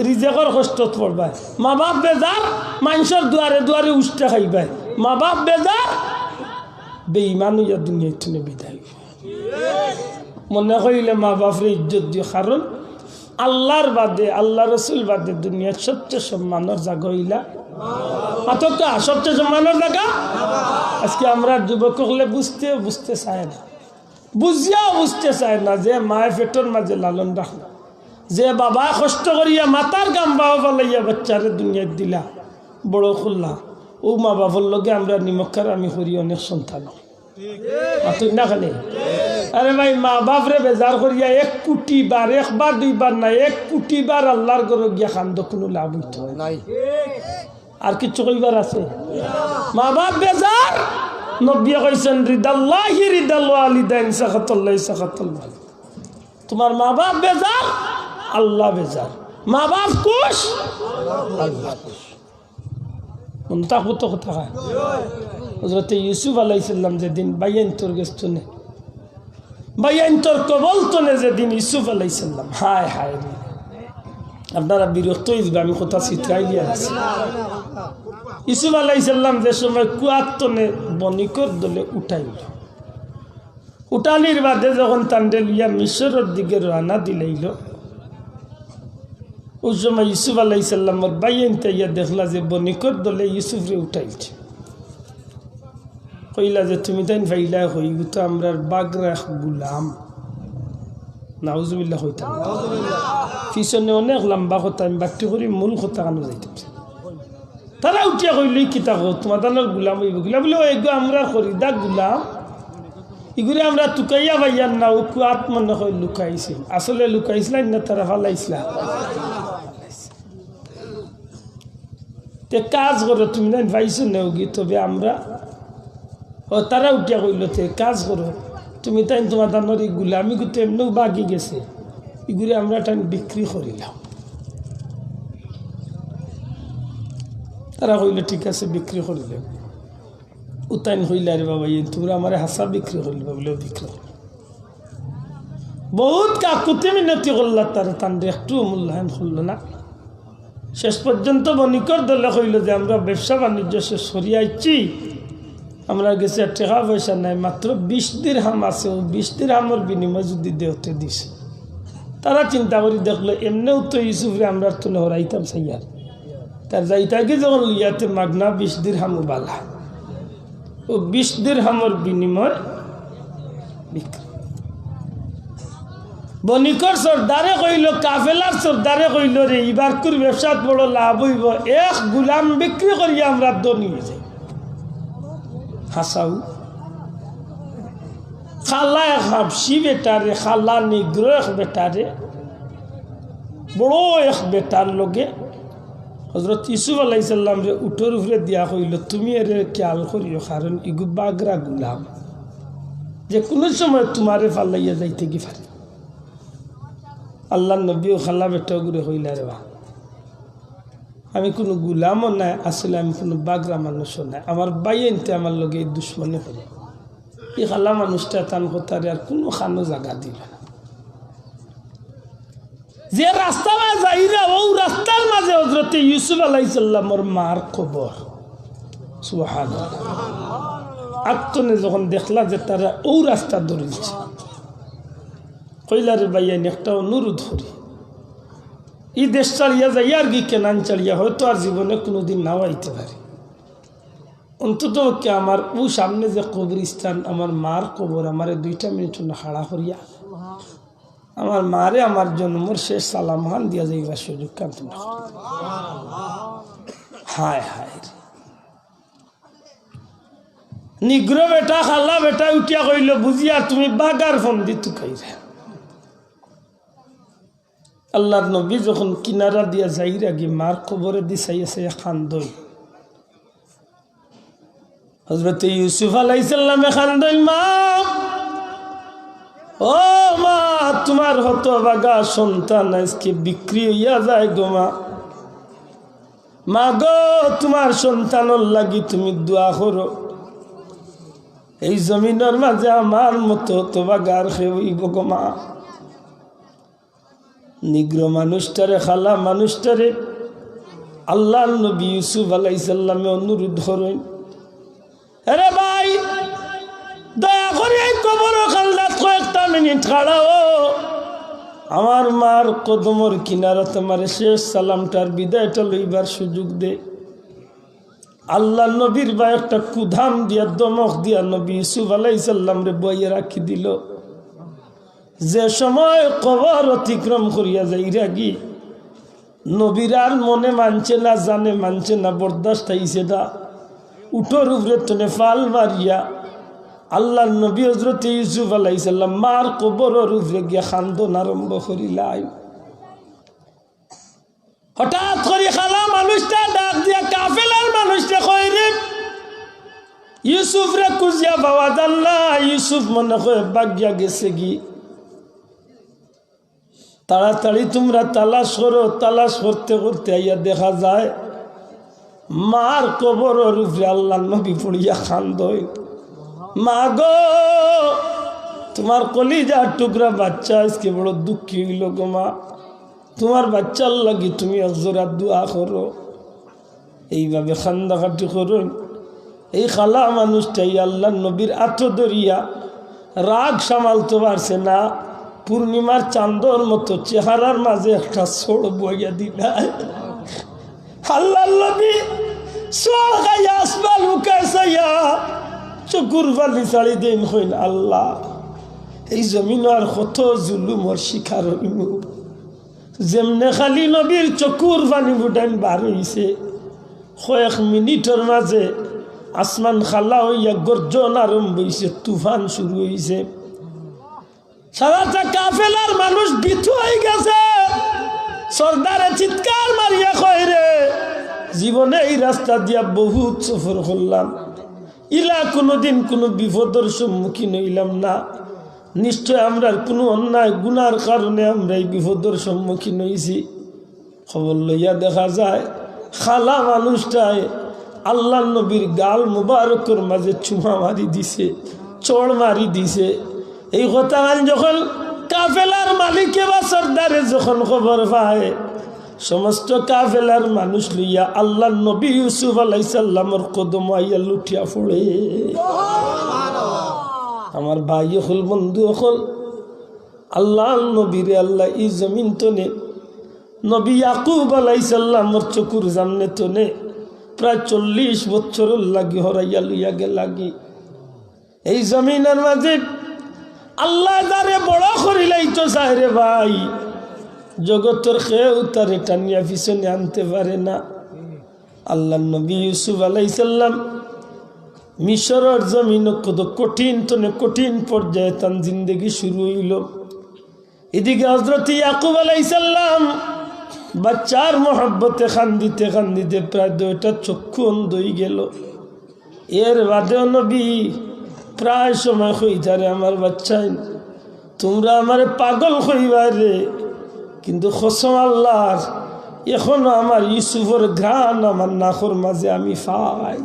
রিজেকর কষ্টত পড়বাই মা বাপ বেজার মানুষের দুয়ারে দুয়ারে উষ্টা খাইবাই মা বাপ বেজার বেঈমান ইয়া দুনিয়াতে বিদায় মনে করিলে মা বাপরে ইজ্জত দিও কারণ আল্লাহর বাদে আল্লাহ রসুল বাদে দুনিয়ার সবচেয়ে সম্মানের জায়গা হইলা মাত্রটা সবচেয়ে সম্মানের জায়গা আজকে আমরা যুবক হলে বুঝতে চায় না বুঝিয়াও বুঝতে চায় না যে মায়ের পেটর মাঝে লালন রাখলা যে বাবা কষ্ট করিয়া মাতার গাম বাবা বলাইয়া বাচ্চারে দুনিয়ার দিলা বড় করলা ও মা বাবার লগে আমরা নিমক্ষার আমি করি অনেক সন্তান না খালি আরে ভাই মা বাপরে বেজার করিয়া 1 কোটি বার একবার দুইবার না 1 কোটি বার আল্লাহর ঘরে গিয়া খান্দ কোনো লাভ হইতো নাই আর কিছু কইবার আছে মা বাপ বেজার নবী কইছেন রিদাল্লাহি রিদাল ওয়ালিদাইন সাখাতুল্লাহি সাখাতুল ওয়ালিদ তোমার মা বাপ বেজার আল্লাহ বেজার মা বাপ খুশ আল্লাহ খুশ উনতা কত কথা হয় হযরত ইউসুফ আলাইহিস সালাম যেদিন বাইন তোর গেছনে ভাইয়ান তোর কবল তনে যেদিন ইউসুফ আলাইসাল্লাম, হায় হায় রে, আপনারা বিরক্ত হয়ে যাবে, আমি কোথা চিত্রাই দিয়া আছি। ইউসুফ আলাইসাল্লাম যে সময় কুয়ার তনে বণিকর দলে উঠাইল, উঠানির বাদে যখন তান্ডে লিয়া মিশরের দিকে রানা দিলাইল, ওই সময় ইউসুফ আলাইসাল্লামর বাইন তাইয়া দেখলা যে বণিকর দলে ইউসুফরে উঠাইছে। কইলা যে তুমি তাই ভাইলা হই তো আমরা বাগরা গুলাম, নাউজুবিল্লাহ হইতাম। পিছনে অনেক লম্বা কথা, আমি বাক্তি করি মূল কথা কানো যাইতাম। তারা উঠিয়া কইলেই কিতা কো তোমার তানোর গুলাম হইব, গুলা বলে এগো আমরা করি দা গুলাম, এগুলি আমরা টুকাইয়া ভাইয়ার না, ও কুয়াত মনে হয় লুকাইছিল, আসলে লুকাইছিলেন না তারা ফালাইছিলা। তে কাজ করো তুমি না ভাইছো নেওগি, তবে আমরা ও তারা উঠিয়া কইল তে কাজ করো তুমি তাই তোমার দানোর এগুলো আমি কিন্তু এমনিও বাগি গেছে, এগুলি আমরা টাইম বিক্রি করিলাম। তারা কইল ঠিক আছে বিক্রি করিলে, উতাইন হইলে আরে বাবা তোমরা আমার হাসা বিক্রি করিবা বলেও বিক্রি করল। বহুত কাকুতি মিনতি করল, তারা তান্ডে একটু মূল্যায়ন করলো না। শেষ পর্যন্ত বণিকর দলে কইল যে আমরা ব্যবসা বাণিজ্য শেষ সরিয়াইছি, আমরা গেছি টাকা পয়সা নাই, মাত্র 20 দিরহাম আছে, ও 20 দিরহামের বিনিময় যদি দেহতে দিছে। তারা চিন্তা করি দেখলো এমনিও তো ইউসুফরে আমরা তো হরাইতাম সাইয়ার, তার যাইতাকে যখন ইয়াতে মাগনা 20 দিরহাম বালা, ও 20 দিরহামের বিনিময় বিক্রি। বণিকর সর্দারে কইল, কাফেলার সর্দারে কইল রে এবার করে ব্যবসাত বড় লাভ হইব, এক গুলাম বিক্রি করিয়া আমরা ধনী হয়ে যাই। হাসাও খালা এক হাবসি বেটারে, খালা নিগ্র এক বেটারে, বড় এক বেটার লগে হজরত ইউসুফ আলাইসাল্লাম রে উঠোর উপরে দিয়া কইল তুমি এর খেয়াল করিও, কারণ ইগু বাগরা গুলাম, যে কোনো সময় তোমারে ফালাইয়া যাইতে কি পারে। আল্লাহ নবীও খালা বেটা ঘুরে হইলা রে বা, আমি কোনো গুলামও নাই, আসলে আমি কোনো বাগরা মানুষও নাই, আমার বাইনতে আমার লগে এই দুশ্মনে করে। এই খালা মানুষটা তান কথারে আর কোনো খানো জায়গা দিল না। যে রাস্তা যাইরা ও রাস্তার মাঝে হজরতে ইউসুফ আলাইসাল্লামর মার খবর, সুবহানাল্লাহ। আত্মনে যখন দেখলা যে তারা ও রাস্তা ধরেছে, কইলারে বাইয়ান একটা অনুরোধ করি, এই দেশ চালিয়া যাই আর কি কেনান চালিয়া হয়তো আর জীবনে কোনোদিন নাও আইতে পারে, অন্তত কে আমার ও সামনে যে কবরস্থান আমার মার কবর, আমার 2 মিনিট হাড়া করিয়া আমার মারে আমার জন্মর শেষ সালামহান দিয়া যাইবার সুযোগ কান্ত। হায় হায় নিগ্র বেটা খালা বেটা উঠিয়া কইল বুঝিয়া তুমি বাগার ফন্দি তুকাই রে। আল্লাহর নবী যখন কিনারা দিয়া যাইর আগে মার কবরে দিছাইছে খান্দই, হযরত ইউসুফ আলাইহিস সালামে খান্দই, মা ও মা তোমার হতভাগা সন্তান আজকে বিক্রি হইয়া যায় গো মা, মা গো তোমার সন্তানের লাগি তুমি দোয়া করো, এই জমিনের মাঝে আমার মতো হতভাগার হইব গো মা। নিগ্র মানুষটারে খালা মানুষটারে আল্লাহর নবী ইউসুফ আলাইহিস সালামে অনুরোধ করেন, আরে ভাই দয়া করে এই কবর খালদাত কয়েকটা মিনিট খাড়াও, আমার মার কদমর কিনারা তোমার শেষ সালামটার বিদায়টা লইবার সুযোগ দে। আল্লাহ নবীর বা একটা কুধাম দিয়া দমক দিয়া নবী ইউসুফ আলাইহিস সালাম রে বইয়ে রাখি দিল। যে সময় কবর অতিক্রম করিয়া যাইরা গি নবীর আর মনে মানছে না, জানে মানছে না, বরদাস্ত হইছে না, উঠোর উপরে তনে ফাল মারিয়া আল্লাহ নবী হযরত ইউসুফ আলাইহিস সালাম মার কবরের উপরে গিয়া খান্দন আরম্ভ করিলাই। হঠাৎ করে খালা মানুষটা ডাক দিয়া কাফেলার মানুষটা কই রে ইউসুফ রে খুঁজিয়া পাওয়া যান না, ইউসুফ মনে হয় বাগিয়া গেছে গি, তাড়াতাড়ি তোমরা তালাশ করো। তালাশ করতে করতে আইয়া দেখা যায় মার কবরের উপরে আল্লাহ নবী পড়িয়া খান্দই, মা গো তোমার কলিজার টুকরা বাচ্চা আজকে বড় দুঃখী হইল গো মা। তোমার বাচ্চার লাগি তুমি একজোড়া দোয়া করো, এইভাবে খান্দাখাটি করো। এই খালা মানুষটাই আল্লাহ নবীর আত্ম দরিয়া রাগ সামালতে পারছে না, পূর্ণিমার চাঁদর মতো চেহারার মাঝে একটা ছোড় বইয়া দিলায়। আল্লাহ নবী সোয়াল খাইয়া আসবা লুকায় চাইয়া চকুর বালি চালি দিন হইন, আল্লাহ এই জমিন আর কত জুলুমর শিকার হইব। যেমনে খালি নবীর চকুর পানি ফুটাইন বার হইছে, কয়েক মিনিটের মাঝে আসমান খালা হইয়া গর্জন আরম্ভ হইছে, তুফান শুরু হইছে। সারাটা কাফেলার মানুষ বিথু হয়ে গেছে। সর্দারে চিৎকার মারিয়া কয় রে, জীবনে এই রাস্তা দিয়া বহুত সফর করলাম, ইলা কোনোদিন কোনো বিপদের সম্মুখীন হইলাম না। নিশ্চয় আমরা কোনো অন্যায় গুনার কারণে আমরা এই বিপদের সম্মুখীন হয়েছি। খবর লইয়া দেখা যায় খালা মানুষটায় আল্লাহ নবীর গাল মুবারকর মাঝে চুমা মারি দিছে, চড় মারি দিছে। এই কথা যখন কাফেলার মালিকে বা সর্দারে যখন খবর পায়, সমস্ত কাফেলার মানুষ লইয়া আল্লাহ নবী ইউসুফ আলাইহিস সালামের কদম আইয়া লুটিয়া পড়ে। আমার ভাই হল বন্ধু হল, আল্লাহ নবীরে আল্লাহ এই জমিন তনে নবী ইয়াকুব আলাইহিস সালামের চকুর সামনে তনে প্রায় 40 বছর লাগি হরাইয়া লইয়া গে লাগি। এই জমিনের মাঝে আল্লাহ যারে বড় করিলাই তো চাই রে ভাই, জগতের কেউ তারে টানিয়া পিছনে আনতে পারে না। আল্লাহ নবী ইউসুফ আলাইহিস সালাম মিশরের জমিন কত কঠিন তনে কঠিন পর্যায়ে তার জিন্দগি শুরু হইল। এদিকে হযরত ইয়াকুব আলাইহিস সালাম বাচ্চার মহব্বতে কান্দিতে কান্দিতে প্রায় 2টা চক্ষু অন্ধ হয়ে গেল। এর বাদেও নবী প্রায় সময় কইতারে, আমার বাচ্চাই তোমরা আমার পাগল কইবার রে, কিন্তু কসম আল্লাহর এখনো আমার ইউসুফের ঘ্রাণ আমার নাকর মাঝে আমি পাই।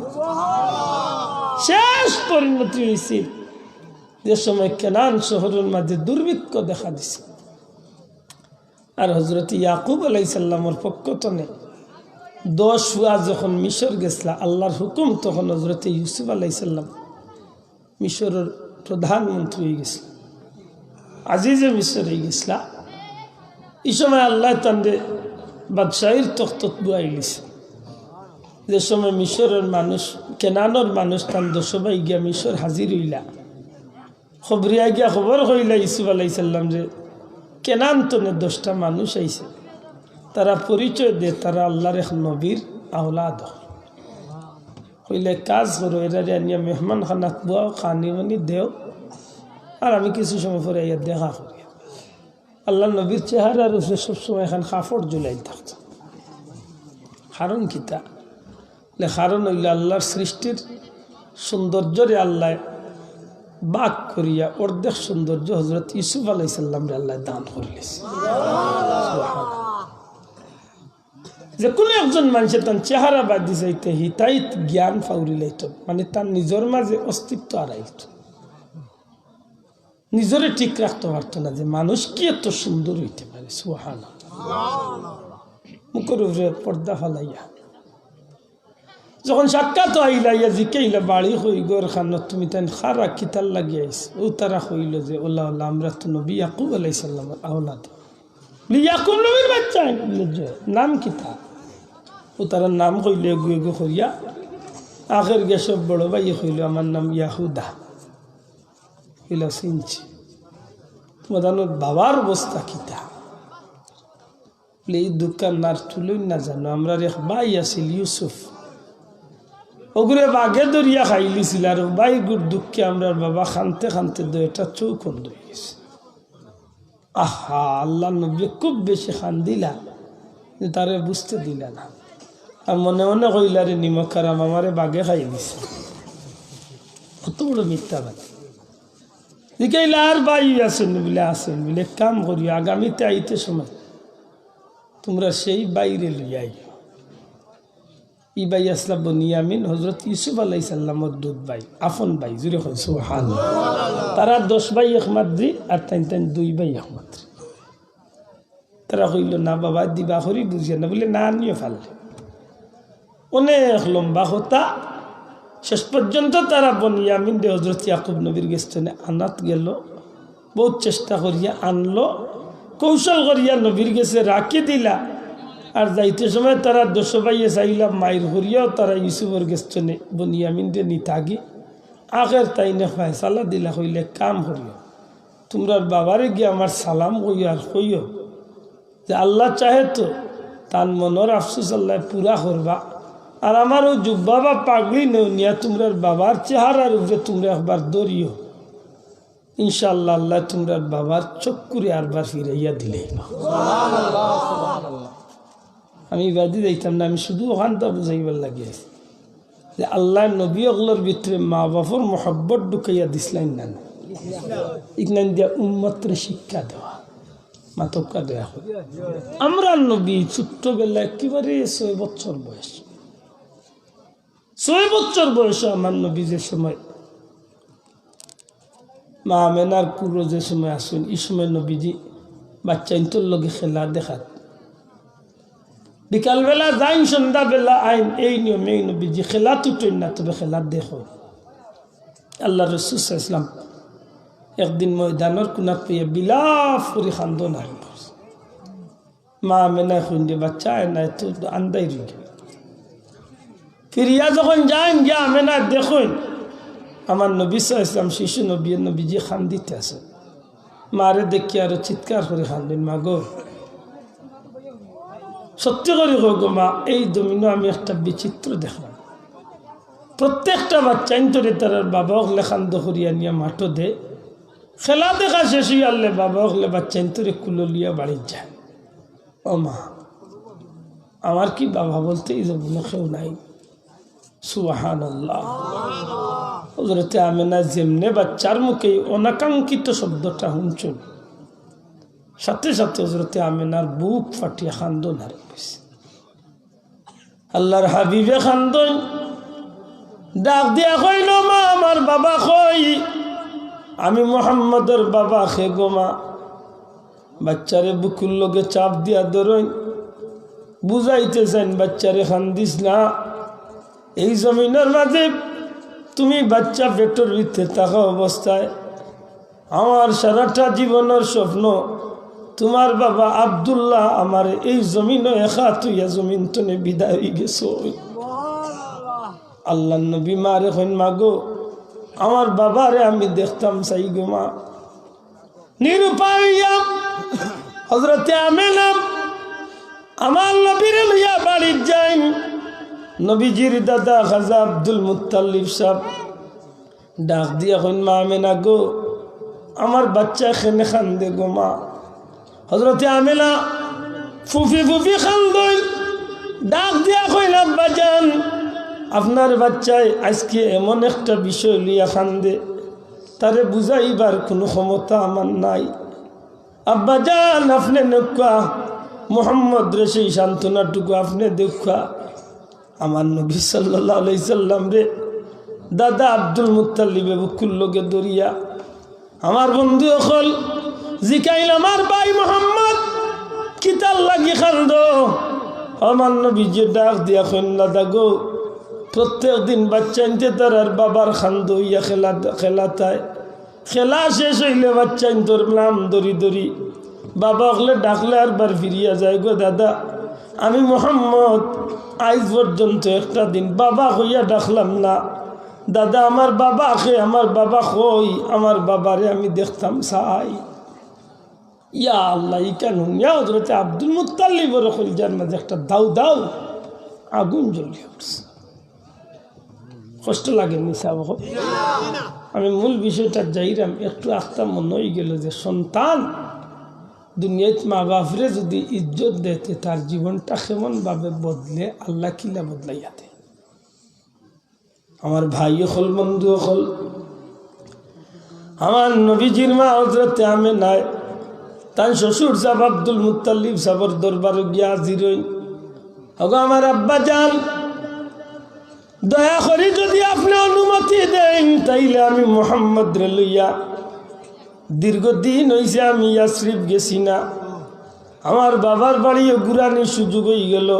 শেষ পরিণতি হয়েছে যে সময় কেনান শহরের মাঝে দুর্ভিক্ষ দেখা দিছে। আর হযরত ইয়াকুব আলাইহিস সালামের পক্ষ তনে 10 ফুয়া যখন মিশর গেছলা আল্লাহর হুকুম, তখন হযরত ইউসুফ আলাইহিস সালাম মিশরের প্রধানমন্ত্রী হয়ে গেছিল, আজিজে মিশর হয়ে গেছিলা। এই সময় আল্লাহ তান্ডে বাদশাহীর তখ্তত বুয়াই গেছে। যে সময় মিশরের মানুষ কেনানোর মানুষ তান্ড সবাই গিয়া মিশর হাজির হইলা, খবরিয়া গিয়া খবর হইলা ইউসুফ আলাইহিস সালাম যে কেনান তনে 10টা মানুষ আইছে, তারা পরিচয় দে তারা আল্লাহর এক নবীর আওলাদ। হইলে কাজ করো, এরা আনিয়া মেহমান খানাত বুয়াও, খানি মানি দেও, আর আমি কিছু সময় পরে ইয়া দেখা করি। আল্লাহ নবীর চেহারার উপরে সবসময় এখন কাপড় ঝুলাই থাকত। কারণ কিতা কারণ হইলে আল্লাহর সৃষ্টির সৌন্দর্যরে আল্লাহ বাক করিয়া অর্ধেক সৌন্দর্য হযরত ইউসুফ আলাইহিস সালামরে আল্লাহ দান করিলেছে। যে কোনো একজন মানুষের তার চেহারা বাদি যাইতে হিতাইত জ্ঞান ফাউরি লাইত, মানে তার নিজের মাঝে অস্তিত্ব হারাইত, নিজরে ঠিক রাখতে পারত না যে মানুষ কি এত সুন্দর হইতে পারে। সুবহানাল্লাহ। মুখের উপরে পর্দা ফালাইয়া যখন সাক্ষাৎ আইলাইয়া জিকাইলা বাড়ি হই গর খানত তুমি তাই খারা কিতাল লাগিয়ে আইস, ও তারা হইল যে ওলা ওল্লাহ আমরা তো নবী ইয়াকুব আলাইহিস সালামের আওলাদ, ইয়াকুব নবীর বাচ্চা। নাম কিতা? ও তারা নাম কইলে গুয়ে গু করিয়া আগের গে সব বড় ভাই হইল আমার নাম ইয়াহুদা হইল চিনছি। তোমার বাবার অবস্থা কিতা? এই দোকান আর তুলই না জানো, আমরা এক ভাই আছিল ইউসুফ, ওগুলো বাঘে দরিয়া খাইলিছিল, আর ভাই গুর দুঃখে আমরা বাবা খানতে খানতে 2টা চোখ অন্ধ হয়ে গেছে। আহা, আল্লাহ নবী খুব বেশি খান দিলা, তারে বুঝতে দিলা না, আর মনে মনে কইলারে নিমক খারাম আমারে বাঘে খাই দিছে। কত বড় মিথ্যাবাদী। জিকাইলা আর ভাই আসেন বলে কাম করি, আগামীতে আইতে সময় তোমরা সেই বাইরে লইয়াই ই ভাই আসলা বনিয়ামিন হজরত ইউসুফ আলাইহিস সালামর দুধ ভাই আফন ভাই জুড়ে হয় সুবহানাল্লাহ। তারা 10 ভাই এক মাদ্রি আর তাই 2 ভাই এক মাদ্রি। তারা কইল না বাবা দিবা করি বুঝিয়া না বলে না নিয়ে ফেললে অনেক লম্বা হতা। শেষ পর্যন্ত তারা বনিয়ামিন দে হজরত ইয়াকুব নবীর গেস্টনে আনাত গেল। বহুত চেষ্টা করিয়া আনলো, কৌশল করিয়া নবীর গেছে রাখি দিলা। আর যাইতে সময় তারা 10 ভাইয়ে চাইলা মায়ের করিয়াও তারা ইউসুফের গেস্টনে বনিয়ামিন দে নিতাগি আখের তাই না ফয়সালা দিলা কইলে কাম করিও তোমরা বাবারে গিয়ে আমার সালাম কইও আর কইও যে আল্লাহ চাহে তো তার মনের আফসোস আল্লাহ পুরা করবা। আর আমারও জুব্বা বা পাগড়ি নেও নিয়া তোমরা বাবার চেহারার উপরে তোমরা একবার দৌড়িও, ইনশাআল্লাহ আল্লাহ তোমরা বাবার চক্কুরে আরবার ফিরাইয়া দিলে। আমি বাদি দিতাম না, আমি শুধু ওখানটা বুঝাইবার লাগিয়েছি যে আল্লাহ নবী ওগুলোর ভিতরে মা বাপর মহব্বত ঢুকাইয়া দিসলেন না, ইগনান দিয়া উম্মতরে শিক্ষা দেওয়া মাতকা দেওয়া। আমরা নবী ছোট্টবেলা একেবারে 6 বছর বয়স, 6 বছর বয়সে আমার নবী যে সময় মা আমেনার পুরো যে সময় আসুন এই সময় নবীজি বাচ্চা ইন্তর লগে খেলা দেখাত। বিকালবেলা যাইন সন্ধ্যাবেলা আইন, এই নিয়মে নবীজি খেলা তুটেন না, তবে খেলা দেখো। আল্লাহ রাসূল সাল্লাল্লাহু আলাইহি ওয়াসাল্লাম একদিন ময়দানের কোনাত পেয়ে বিলাপ করে খান্দন আরম্ভ করছে। মা আমেনা খুঁজে বাচ্চা না তো আন্দাই রয়ে গেল। ফিরিয়া যখন যান গিয়া আমেনা দেখুন আমার নবী সাল্লাল্লাহু আলাইহি ওয়াসাল্লাম শিশু নবীজি খান দিতে আছে। মারে দেখি আরো চিৎকার করে খান্দেন, মা গো সত্যি করে গো মা, এই জমিনে আমি একটা বিচিত্র দেখলাম। প্রত্যেকটা বাচ্চা ইন্তরে তার বাবা হলে খান্দ করিয়া নিয়ে মাঠো দে, খেলা দেখা শেষ হইয়া আনলে বাবা হলে বাচ্চা ইন্তরে কুলো লিয়া বাড়ি যায়। ও মা, আমার কি বাবা বলতে এই জমিনে কেউ নাই। সুবহানাল্লাহ। হযরতে আমেনা যেমনে বাচ্চার মুখে অনাকাঙ্ক্ষিত শব্দটা শুনছেন, সাথে সাথে হযরতে আমেনার বুক ফাটিয়া খান্দন আর আল্লাহর হাবিবে খান্দন ডাক দিয়া কইল, মা আমার বাবা কই? আমি মুহাম্মদের বাবা খে গো মা। বাচ্চারে বুকুর লগে চাপ দিয়া ধরইন, বুঝাইতে চাইন বাচ্চারে খান্দিস না। এই জমিনের মাঝে তুমি বাচ্চা পেটের ভিতরে থাকা অবস্থায় আমার সারাটা জীবনের স্বপ্ন তোমার বাবা আব্দুল্লাহ আমার এই জমিনে একা তুইয়া জমিন তনে বিদায় হয়ে গেছ। আল্লাহ নবী মারে কইন, মা গো আমার বাবারে আমি দেখতাম চাই গো মা। নিরুপায় হযরতে আমেনা আমার নবীর লইয়া বাড়ি যাইন। নবীজির দাদা খাজা আব্দুল মুত্তালিব সাহেব ডাক দিয়া কইন, মা আমেনা গো আমার বাচ্চা এখানে খান্দে গো মা। হযরতে আমেনা ফুফি ফুফি খান্দই, ডাক দিয়া কইন, আব্বা জান আপনার বাচ্চায় আজকে এমন একটা বিষয় লিয়া খান্দে, তারে বুঝাইবার কোনো ক্ষমতা আমার নাই। আব্বা জান আপনি নেকা মুহাম্মদ রে সেই সান্ত্বনাটুকু আপনি দেখা। আমার নবী সাল্লাল্লাহু আলাইহি সাল্লাম রে দাদা আব্দুল মুত্তালিবে বুকুর লগে দরিয়া আমার বন্ধু হল জিকাইল, আমার ভাই মোহাম্মদ কিতাল লাগি খান্দ। আমার নবী যে ডাক দিয়া কইন, দাদা গো প্রত্যেক দিন বাচ্চা আনতে তার আর বাবার খান্দ হইয়া খেলাতায়, খেলা শেষ হইলে বাচ্চা তোর নাম দরি দরি বাবা হলে ডাকলে আর বার ফিরিয়া যায় গো দাদা। আমি মোহাম্মদ আজ পর্যন্ত একটা দিন বাবা হইয়া ডাকলাম না। দাদা আমার বাবা আখে, আমার বাবা কই, আমার বাবারে আমি দেখতাম চাই। ইয়া আল্লাহ, ই কেন হযরতে আব্দুল মুত্তালিবের কলিজার মাঝে একটা দাউ দাউ আগুন জ্বলিয়ে উঠছে। কষ্ট লাগে নিশা? আমি মূল বিষয়টা যাইরাম একটু আখতা মনে হয়ে গেল যে সন্তান দুনিয়াত মা বাপরে যদি ইজ্জত দেতে তার জীবনটা কেমন ভাবে বদলে আল্লাহ কিলা বদলাইয়া দেয়। আমার ভাই হল বন্ধু হল আমার নবীজির মা হযরতে আমেনা তার শ্বশুর সাহেব আব্দুল মুত্তালিব সাহেবের দরবারে গিয়া হাজির হই। ওগো আমার আব্বা জান দয়া করি যদি আপনি অনুমতি দেন তাইলে আমি মোহাম্মদ রে লইয়া দীর্ঘদিন হইছে আমি ইয়াসরিফ গেছি না, আমার বাবার বাড়িও ঘুরানির সুযোগ হয়ে গেল,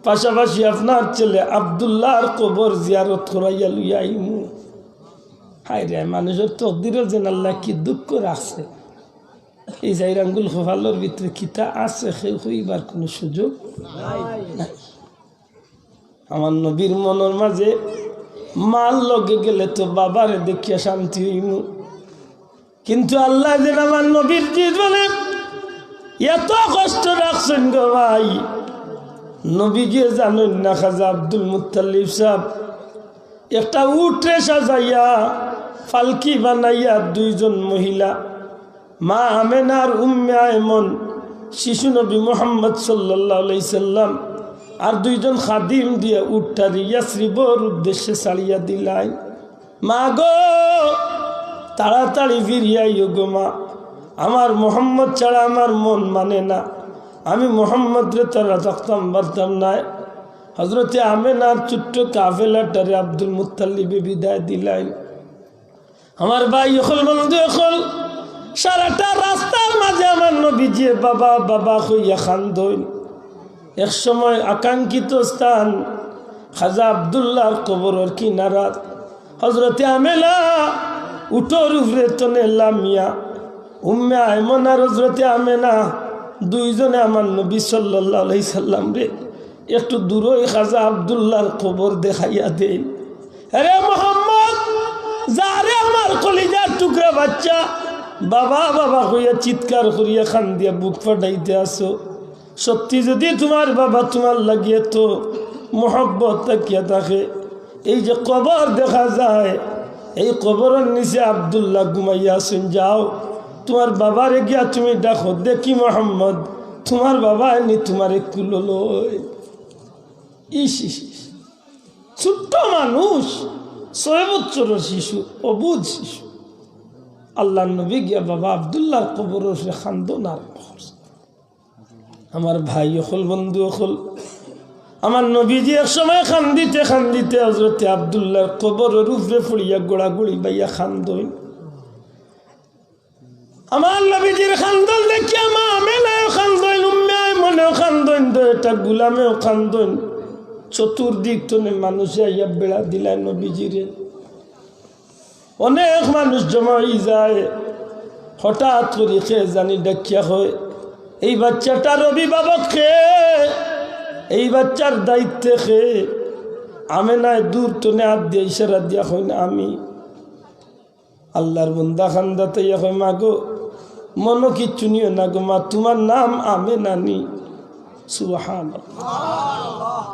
পাশাপাশি আপনার ছেলে আব্দুল্লাহর কবর জিয়ারত করাইয়া লইয়া আইমু। হায় রে, মানুষের তকদিরও যেন আল্লাহ কি দুঃখ রাখছে। এই জাইরাঙ্গুল খোফালোর ভিতরে কিতা আছে সেই হইবার কোনো সুযোগ নাই। আমার নবীর মনের মাঝে মাল লগে গেলে তো বাবারে দেখিয়া শান্তি হইমু, কিন্তু আল্লাহ যেন আমার নবীর জীবনে এত কষ্ট রাখছেন গো ভাই। নবীজি জানেন না, খাজা আব্দুল মুত্তালিব সাহেব একটা উঠে সাজাইয়া ফালকি বানাইয়া দুইজন মহিলা মা আমেনার উম্মে আয়মন শিশু নবী মুহাম্মদ সাল্লাল্লাহু আলাইহি সাল্লাম আর দুইজন খাদিম দিয়ে উঠটা ইয়াসরিবর উদ্দেশ্যে ছাড়িয়া দিলাই। মা গো তাড়াতাড়ি ফিরিয়াইও গো মা, আমার মোহাম্মদ ছাড়া আমার মন মানে না, আমি মোহাম্মদ রে তারা থাকতাম পারতাম না। হজরতে আমেনার ছোট্ট কাফেলাটারে আব্দুল মুত্তালিবে বিদায় দিলাই। আমার ভাই হল বন্ধু হল সারাটা রাস্তার মাঝে আমার নবীজি বাবা বাবা হইয়া খান্দইন। এক সময় আকাঙ্ক্ষিত স্থান খাজা আব্দুল্লাহর কবরের কিনারাত হজরতে আমেনা উঠোর উপরে তনে লামিয়া উম্মে আয়মন আর হজরতে আমেনা দুইজনে আমার নবী সাল্লাল্লাহু আলাইহি সাল্লাম রে একটু দূরই খাজা আব্দুল্লাহর কবর দেখাইয়া দেন। আরে মোহাম্মদ, যারে আমার কলিজার টুকরা বাচ্চা বাবা বাবা হইয়া চিৎকার করিয়া খান দিয়া বুক ফাটাইতে আসো, সত্যি যদি তোমার বাবা তোমার লাগিয়ে তো মোহব্বত তাকিয়া থাকে, এই যে কবর দেখা যায় এই কবরের নিচে আব্দুল্লাহ ঘুমাইয়া আসুন, যাও তোমার বাবারে গিয়া তুমি দেখো, দেখি মোহাম্মদ তোমার বাবা এনি তোমার একটু লই। ইস ছোট্ট মানুষ, 6 বছরের শিশু, অবুঝ শিশু। আল্লাহ নবী গিয়া বাবা আব্দুল্লাহর কবরের খান্দন আরম্ভ করছে। আমার ভাই হল বন্ধু হল আমার নবীজি এক সময় খান্দিতে খান্দিতে হজরতে আব্দুল্লাহর কবরের উপরে পড়িয়া গোড়াগুড়ি বাইয়া খান্দন। আমার নবীজির খান্দন দেখি আমার আমেনাও খান্দন, উম্মে আয়মনেও খান্দন, এটা গুলামেও খান্দন। চতুর্দিক তনে মানুষে আইয়া বেড়া দিলায় নবীজিরে। অনেক মানুষ জমা হয়ে যায়, হঠাৎ করে খেয়ে জানি ডাকিয়া হয় এই বাচ্চাটার অভিভাবক খেয়ে, এই বাচ্চার দায়িত্বে খেয়ে আমেনায় দূর তনে হাত দিয়ে ইশারা দিয়া হয় না আমি। আল্লাহর বন্দা খান্দাতে হয় মা গো মনো কিচ্ছু নিও না গো মা, তোমার নাম আমেনা নি। সুবহানাল্লাহ।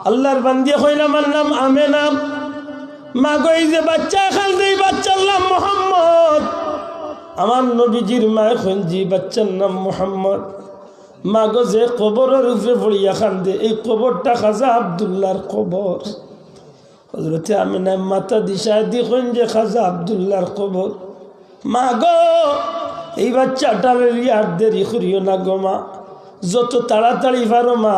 আল্লাহর বান্দিয়া হয় না আমার নাম আমেনা। মা গো এই যে বাচ্চা এখান এই বাচ্চার নাম মোহাম্মদ, আমার নবীজির মায় খঞ্জি বাচ্চার নাম মোহাম্মদ। মা গো যে কবরের উপরে পড়িয়া খান্দে এই কবরটা খাজা আব্দুল্লাহর কবর। হযরতে আমিনা মাতা দিশা দি খঞ্জে খাজা আব্দুল্লাহর কবর। মা গো এই বাচ্চাটার আর দেরি করিও না গো মা, যত তাড়াতাড়ি পারো মা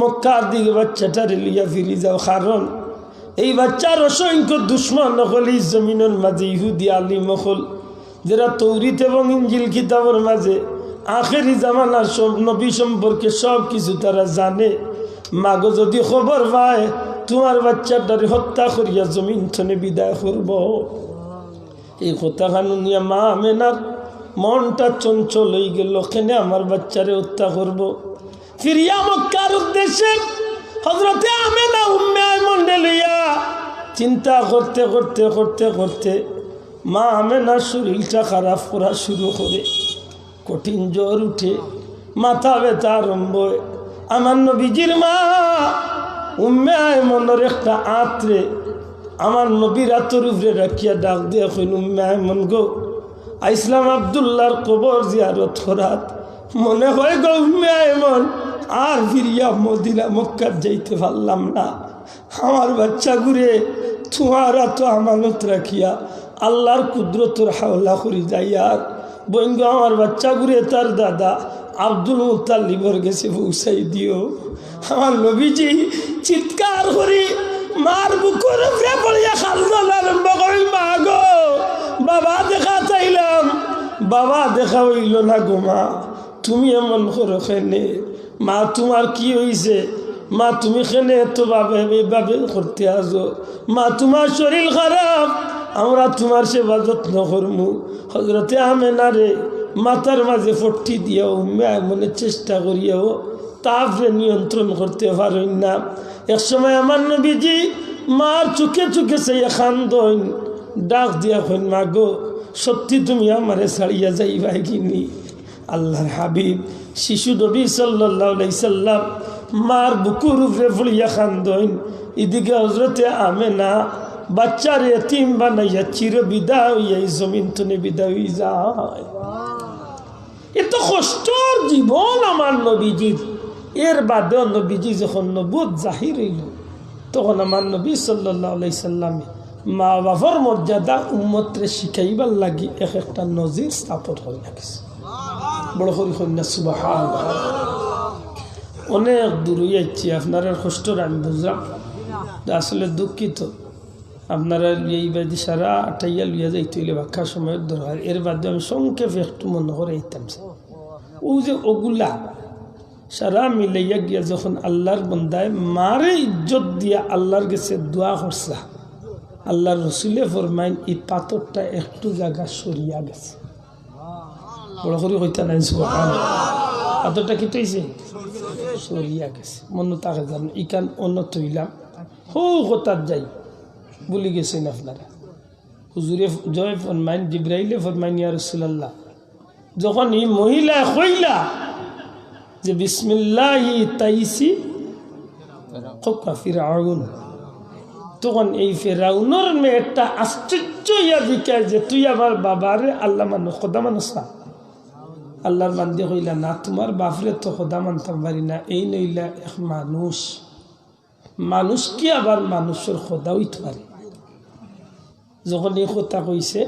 মক্কার দিকে বাচ্চাটার লিয়া ফিরে যাও, কারণ এই বাচ্চার অসংখ্য দুশ্মন হল এই জমিনের মাঝে ইহুদি আলিম হল, যারা তৌরিত এবং ইঞ্জিল কিতাবের মাঝে আখেরি জামানার সব নবী সম্পর্কে সব কিছু তারা জানে। মাগো যদি খবর পায় তোমার বাচ্চাটারে হত্যা করিয়া জমিন থনে বিদায় করব, এই কথা কানুনিয়া মা আমেনার মনটা চঞ্চল হয়ে গেল, কেনে আমার বাচ্চারে হত্যা করব। ফিরিয়া মক্কার উদ্দেশ্যে হযরতে আমেনা উম্মে আয়মন লইয়া চিন্তা করতে করতে করতে করতে মা আমেনার শরীরটা খারাপ করা শুরু করে, কঠিন জ্বর উঠে, মাথা ব্যথা আরম্ভ। আমার নবীজির মা উম্মে আয়মনের একটা আত্রে আমার নবীর আতর উপরে রাখিয়া ডাক দিয়ে কইন, উম্মে আয়মন গো আইসলাম আব্দুল্লাহর কবর জিয়ারত করাত, মনে হয় গো উম্মে আয়মন আর ফিরিয়া মদিনা মক্কার যাইতে পারলাম না। আমার বাচ্চা ঘুরে তোমার এত আমানত রাখিয়া আল্লাহর কুদরতর হাওলা করি যাইয়ার বইঙ্গ আমার বাচ্চা ঘুরে তার দাদা আব্দুল মুত্তালিবর গেছে পৌঁছাই দিও। আমার নবীজি চিৎকার করি মার বুকুর উপরে পড়িয়া খালদল আরম্ভ করিল মা গো বাবা দেখা চাইলাম বাবা দেখা হইল না গো মা তুমি এমন করো খেনে মা তোমার কি হয়েছে মা তুমি খেনে এত এইভাবে করতে আসো মা তোমার শরীর খারাপ আমরা তোমার সেবা যত্ন করমু হজরতে আমেনা রে মাথার মাঝে ফট্টি দিয়াও মনে চেষ্টা করিয়াও তাপরে নিয়ন্ত্রণ করতে পারেন না একসময় আমার নবীজি মার চোখে চোখে সেই খান্দন ডাক দিয়া কইন মা গো সত্যি তুমি আমারে ছাড়িয়া যাইবাই কিনি আল্লাহর হাবিব শিশু নবী সাল্লাল্লাহু আলাইহি সাল্লাম মার বুকুর উপরে পড়িয়া খান্দন এদিকে হজরতে আমেনা বাচ্চার এতিম বানাইয়া চির বিদায় হইয়া এই জমিন তুনে বিদায় হয়ে যায় এত কষ্টর জীবন আমার নবীজির এর বাদে নবীজি যখন নবুয়ত জাহির হইল তখন আমার নবী সাল্লাল্লাহু আলাইহি সাল্লামে মা বাবার মর্যাদা উম্মতরে শিখাইবার লাগি একটা নজির স্থাপন হয়ে গেছে বড় করি কন্যা সুবহানাল্লাহ অনেক দূর যাচ্ছি আপনারা কষ্টর আমি বুঝলাম আসলে দুঃখিত আপনারা এই বাদি সারা আটাইয়া লইয়া যাইতে হইলে বাক্কা সময়ের দরকার এর বাদে আমি সংক্ষেপে একটু মনে করে আইতাম ও যে ওগুলা সারা মিলাইয়া গিয়া যখন আল্লাহর বন্দায় মারে ইজ্জত দিয়া আল্লাহর কাছে দোয়া করছা আল্লাহর রসুলে ফরমাইন এই পাথরটা একটু জায়গা সরিয়া গেছে বড় করে হইতা নাই পাথরটা কি তৈছে সরিয়া গেছে মনে তাকে জানো ইকান অন্য তৈলাম হো হতার যাই বলি গেছেন আপনারা হুজুরে জয় ফরমাইন জিব্রাইলে ফরমাইন ইয়া রাসূলুল্লাহ যখন এই মহিলা কইলা যে বিসমিল্লাহি তাইসি ককা ফিরাউন তখন এই ফেরাউনের মেয়েটা আশ্চর্য ইয়া দিকায় যে তুই আমার বাবারে আল্লাহ মানুষ খোদা মানুষ না আল্লাহর বান্দি কইলা না তোমার বাপরে তো খোদা মানতাম পারি না এই নইলা এক মানুষ মানুষ কি আবার মানুষের খোদা হইতে পারে যখন এই কথা কইছে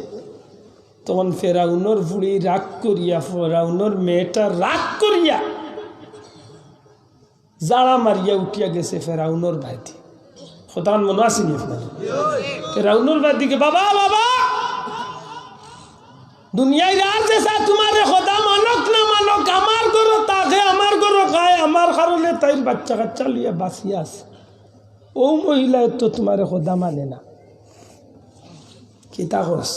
তখন ফেরাউনের বুড়ি রাগ করিয়া ফেরাউনের মেয়েটা রাগ করিয়া জাড়া মারিয়া উঠিয়া গেছে ফেরাউনের ভাইটি খোদান মনে আসেনি আপনার ফেরাউনের ভাইটিকে বাবা বাবা দুনিয়ায় আর যেসা তোমার খোদা মানক না মানক আমার গরো তাকে আমার গরো খায় আমার কারণে তাই বাচ্চা কাচ্চা লিয়া বাঁচিয়া আছে ও মহিলায় তো তোমার খোদা মানে না কিতা করস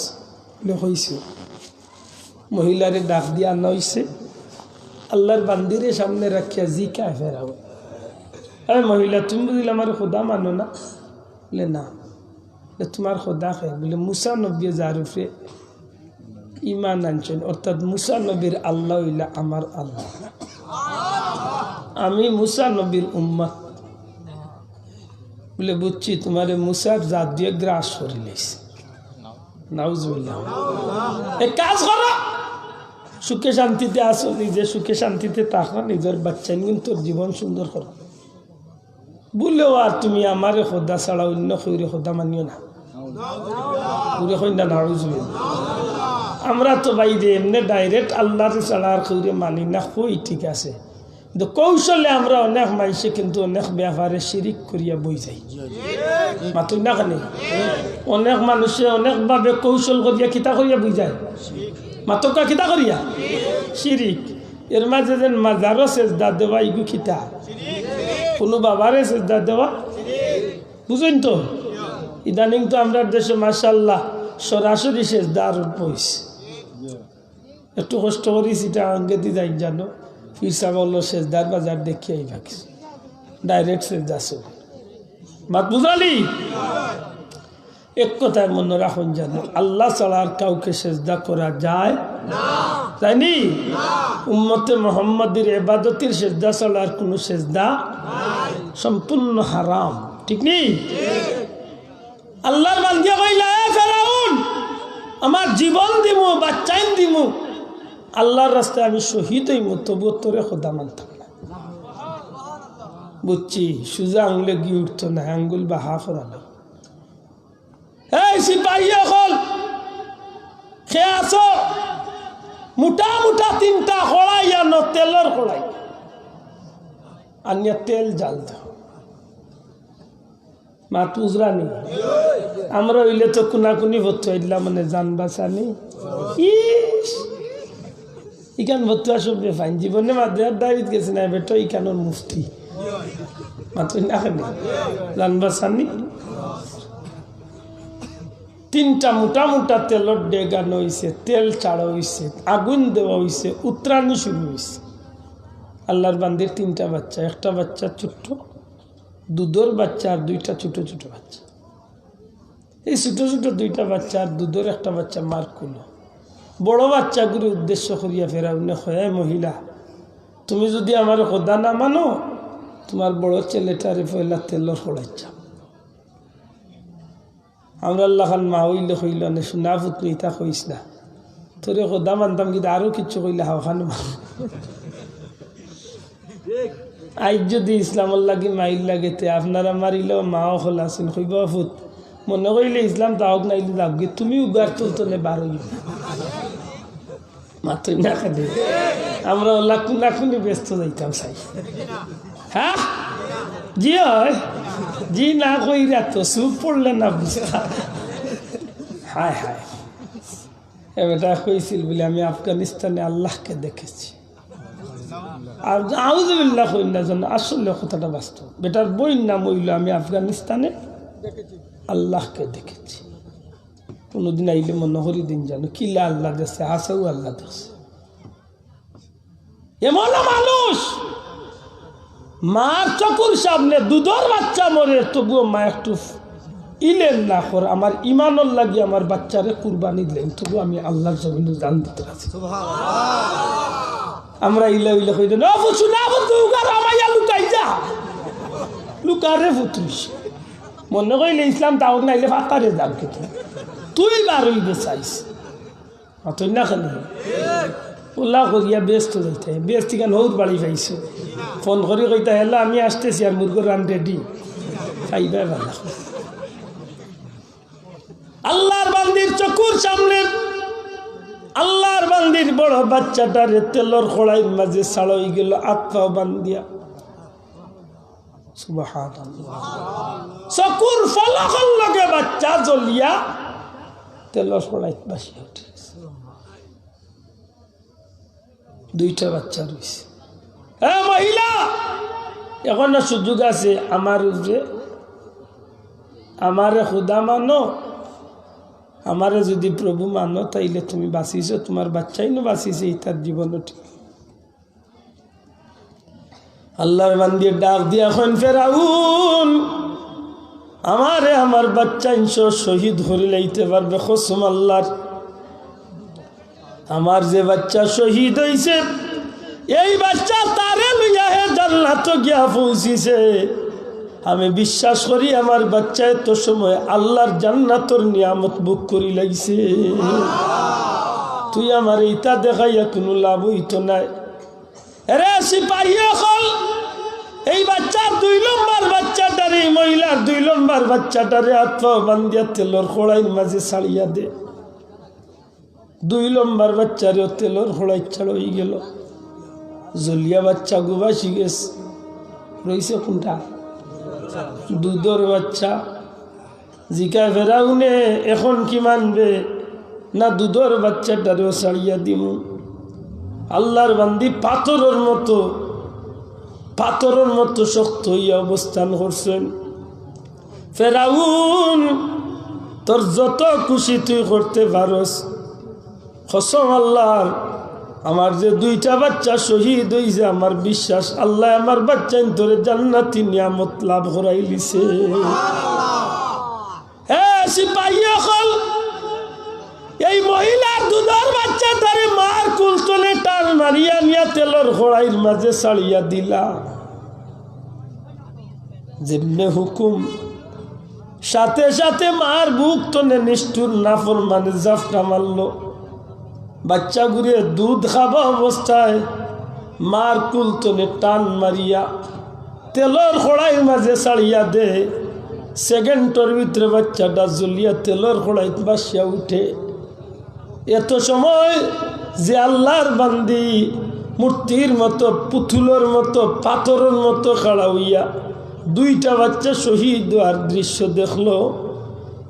হয়েছে মহিলারে ডাক দিয়া আনা হয়েছে আল্লাহর বান্দিরে সামনে রাখিয়া জিকায় ফেরাও হ্যাঁ মহিলা তুমি বুঝলে আমার খোদা মানো না বলে না তোমার খোদা খায় বলে মুসা নবী যার উপরে ইমান আনছেন অর্থাৎ মুসা নবীর আল্লাহ হইলা আমার আল্লাহ আমি মুসা নবীর উম্মত বলে বুঝছি তোমার মুসার জাত দিয়ে গ্রাস করে লেছে নাউজুবিল্লাহ এক কাজ করো সুখে শান্তিতে আসো নিজে সুখে শান্তিতে থাকো নিজের বাচ্চা কিন্তু জীবন সুন্দর করো বলেও আর তুমি আমারে খোদা ছাড়া অন্য খৈরে খোদা মানিও না পুরে কইনা নাউজুবিল্লাহ আমরা তো বাইরে এমনি ডাইরেক্ট আল্লাহর ছাড়া আর খৈরে মানি না কই ঠিক আছে কিন্তু কৌশলে আমরা অনেক মানুষে কিন্তু অনেক ব্যাপারে শিরিক করিয়া বই যাই মাতুই না কেন অনেক মানুষে অনেকভাবে কৌশল করিয়া কিতা করিয়া বই যায় মাতকা কিতা করিয়া শিরিক এর মাঝে যেন মাজারও সেজদা দেওয়া ইগু কিতা কোনো বাবারে সেজদা দেওয়া বুঝেন তো ইদানিং তো আমরা দেশে মাশাআল্লাহ সরাসরি সেজদা আর বইছে একটু কষ্ট করি সেটা আগে দিয়ে যাই জানো ফিরসা বললো সেজদার বাজার দেখিয়াই ভাগিস ডাইরেক্ট সেজদা সব বাত বুঝালি এক কথায় মনে রাখুন জানো আল্লাহ ছাড়া আর কাউকে সেজদা করা যায় না জানি উম্মতে মুহাম্মাদের ইবাদতের সেজদা ছাড়া আর কোনো সেজদা সম্পূর্ণ হারাম ঠিক নেই আল্লাহর বান্দা কইলা এ ফেরাউন আমার জীবন দিমু বাচ্চাইন দিমু আল্লাহর রাস্তায় আমি শহীদ হইমু তবু তোরে খোদা মানতাম না বুঝছি সুজা আঙুলে গিয়ে উঠতো না আঙ্গুল বা হা ফরালো এই সিপাহী হল খেয়ে আসো মোটা মোটা তিনটা কড়াই আনো তেলের কড়াই আনিয়া তেল জাল দাও মাত উজরানি আমরা হইলে তো কুনাকুনি ভর্তুয়া দিলাম মানে জান বাঁচানি ইকান ভর্তুয়া সব ফাইন জীবনে মাদ্রার দাবিত গেছে না বেটো ইকানোর মুফতি মাত্র না খানি জান বাঁচানি তিনটা মোটা মোটা তেলর ডেগানো হয়েছে তেল চাড়া হয়েছে আগুন দেওয়া হয়েছে উত্তরানি শুরু হয়েছে আল্লাহর বান্দির তিনটা বাচ্চা একটা বাচ্চা ছোট্ট দুধের বাচ্চা আর দুইটা ছোট ছোট বাচ্চা এই ছোট ছোট দুইটা বাচ্চা আর দুধের একটা বাচ্চা মার কুলো বড় বাচ্চাগুলি উদ্দেশ্য করিয়া ফেরাউনে হয় মহিলা তুমি যদি আমার খোদা না মানো তোমার বড় ছেলেটারে পয়লা তেলর খোলাইছা আমরা আল্লাহ খান মা হইলে হইল না শোনা পুত্র ইতা কইস না তোরে খোদা মানতাম কিন্তু আরো কিচ্ছু কইলে হাও খান আইজ যদি ইসলামর লাগি মাইল লাগেতে আপনারা মারিলেও মাও খোলাছেন কইব ফুত মনে করিলে ইসলাম তাওক নাইলে যাবি তুমি উগার তুলতো নে বার হইব মাত্র না খালি আমরা লাখুনি ব্যস্ত যাইতাম চাই হ্যাঁ জি হয় জি না কইরা তো চুপ পড়লে না বুঝতা হায় হায় এটা কইছিল বলে আমি আফগানিস্তানে আল্লাহকে দেখেছি আর আউযুবিল্লাহ কইনা জানো আসলে কথাটা বাস্তব বেটার বইয়ের নাম হইল আমি আফগানিস্তানে আল্লাহকে দেখেছি কোনোদিন আইলে মনে করি দিন জানো কিলা আল্লাহ দেখছে হাসাও আল্লাহ দেখছে এমন মানুষ মার চকুর সামনে দুধের বাচ্চা মরে তবুও মা একটু ইলেন না কর আমার ইমানর লাগি আমার বাচ্চারে কুরবানি দিলেন তবু আমি আল্লাহর জমিনে জান দিতে আছি আমরা ইলা ইলা কই না বুঝু না বুঝু উগার আমায়া লুকাই যা লুকারে ফুতুস মনে কইলে ইসলাম তাও নাইলে ফাতারে যাও কিন্তু তুই বার হইবে চাইস অত না খালি ওলা করিয়া ব্যস্ত যাইতে ব্যস্ত কেন হৌর বাড়ি পাইছো ফোন করি কইতা হেলা আমি আসতেছি আর মুরগো রান রেডি খাইবে ভালো আল্লাহর বান্দির চকুর সামনে আল্লাহর বান্দির বড় বাচ্চাটার তেলর খোড়াইয়ের মাঝে ছাড়াই গেল আত্মা বান্দিয়া সুবহানাল্লাহ চকুর ফলকর লগে বাচ্চা জ্বলিয়া তেলর খোড়াইত বাসি উঠে দুইটা বাচ্চা রয়েছে হ্যাঁ মহিলা এখন সুযোগ আছে আমার উপরে আমারে খুদা মানো আমারে যদি প্রভু মানো তাইলে তুমি বাঁচিছো তোমার বাচ্চাই না বাঁচিছে তার জীবন ঠিক আল্লাহর বান্দির ডাক দিয়া এখন ফেরাউন আমারে আমার বাচ্চা ইনশো শহীদ হরি লাইতে পারবে কসম আল্লাহর আমার যে বাচ্চা শহীদ হইছে এই বাচ্চা তারে লইয়া হে জান্নাত গিয়া পৌঁছিছে আমি বিশ্বাস করি আমার বাচ্চা এত সময় আল্লাহর জান্নাতর নিয়ামত বুক করি লাগছে তুই আমার এইটা দেখাইয়া কোনো লাভ হইতো নাই রে সিপাহী হল এই বাচ্চার 2 নম্বর বাচ্চাটারে এই মহিলার 2 নম্বর বাচ্চাটারে আত্মা বান্ধিয়া তেলর খোড়াইয়ের মাঝে ছাড়িয়া দে 2 নম্বর বাচ্চারে তেলর খোড়াই ছাড় হয়ে গেল জলিয়া বাচ্চা গুবাসি গেছে রইছে কোনটা দুধের বাচ্চা জিকা ফেরাউনে এখন কি মানবে না দুধের বাচ্চাটারেও ছাড়িয়া দিম আল্লাহর বান্দি পাথরের মতো শক্ত হইয়া অবস্থান করছেন ফেরাউন তোর যত খুশি তুই করতে পারস কসম আল্লাহর আমার যে 2টা বাচ্চা শহীদ হইছে আমার বিশ্বাস আল্লাহ আমার বাচ্চা তোরে জান্নাতি নিয়ামত লাভ করাই লিছে হ্যাঁ সিপাহী হল এই মহিলার দুধের বাচ্চা তারে মার কুলতলে টান মারিয়া নিয়া তেলর খোড়াইয়ের মাঝে ছাড়িয়া দিলা যেমনে হুকুম সাথে সাথে মার বুক তনে নিষ্ঠুর নাফরমানে জাফটা মারলো বাচ্চা ঘুরে দুধ খাবা অবস্থায় মার কুলতনে টান মারিয়া তেলর খোড়াইয়ের মাঝে ছাড়িয়া দে সেকেন্ডের ভিতরে বাচ্চাটা জ্বলিয়া তেলর খোড়াইত বাসিয়া উঠে এত সময় যে আল্লাহর বান্দি মূর্তির মতো পুতুলের মতো পাথরের মতো খাড়া হইয়া দুইটা বাচ্চা শহীদ হওয়ার দৃশ্য দেখলো।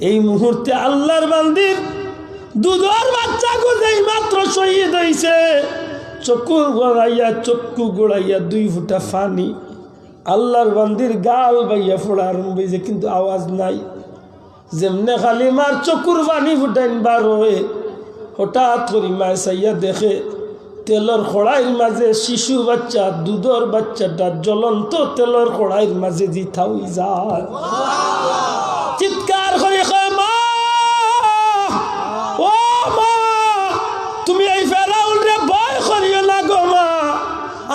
এই মুহূর্তে আল্লাহর বান্দির দুধর বাচ্চা যেই মাত্র শহীদ হয়েছে, চক্ষু গোড়াইয়া 2 ফুটা পানি আল্লাহর বান্দির গাল বাইয়া ফোড়া আরম্ভ হয়েছে, কিন্তু আওয়াজ নাই। যেমনে খালি মার চকুর পানি ফুটাইন বার হয়ে হঠাৎ করি মায় চাইয়া দেখে তেলর কড়াইয়ের মাঝে শিশু বাচ্চা, দুধর বাচ্চাটা জ্বলন্ত তেলর কড়াইয়ের মাঝে জিথা হই যায়। চিৎকার করে কয়, মা ও মা, তুমি এই ফেরাউন রে ভয় করিও না গো মা,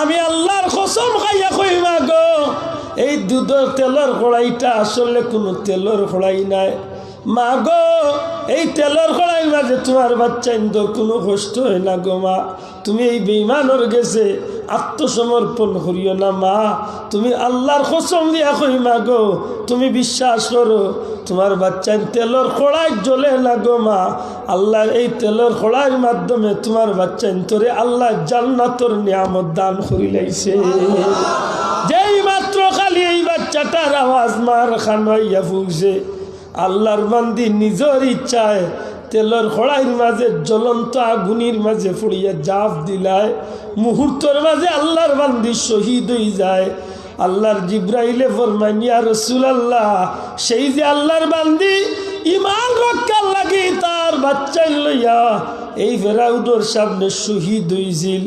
আমি আল্লাহর কসম খাইয়া কই মা গো, এই দুধের তেলর কড়াইটা আসলে কোনো তেলর কড়াই নাই মা গো, এই তেলর কড়াইয়ের মাঝে তোমার বাচ্চা ইন্দোর কোনো কষ্ট হয় না গো মা, তুমি এই বেঈমানের গেছে আত্মসমর্পণ করিও না মা, তুমি আল্লাহর কসম দিয়া কই মা গো, তুমি বিশ্বাস করো তোমার বাচ্চার তেলর কড়াই জ্বলে না গো মা, আল্লাহর এই তেলর কড়াইয়ের মাধ্যমে তোমার বাচ্চা ইন্তরে আল্লাহ জান্নাতের নিয়ামত দান করি লাইছে। যেই মাত্র খালি এই বাচ্চাটার আওয়াজ মার খানাইয়া ফুকছে, আল্লাহর বান্দি নিজের ইচ্ছায় তেলর কড়াইয়ের মাঝে জ্বলন্ত আগুনের মাঝে ফুড়িয়া জাপ দিলায়, মুহূর্তের মাঝে আল্লাহর বান্দি শহীদ হয়ে যায়। আল্লাহর জিব্রাইলে ফরমায়, ইয়া রাসূলুল্লাহ, সেই যে আল্লাহর বান্দি ইমান রক্ষার লাগি তার বাচ্চা লইয়া এই ফেরাউনের সামনে শহীদ হইছিল,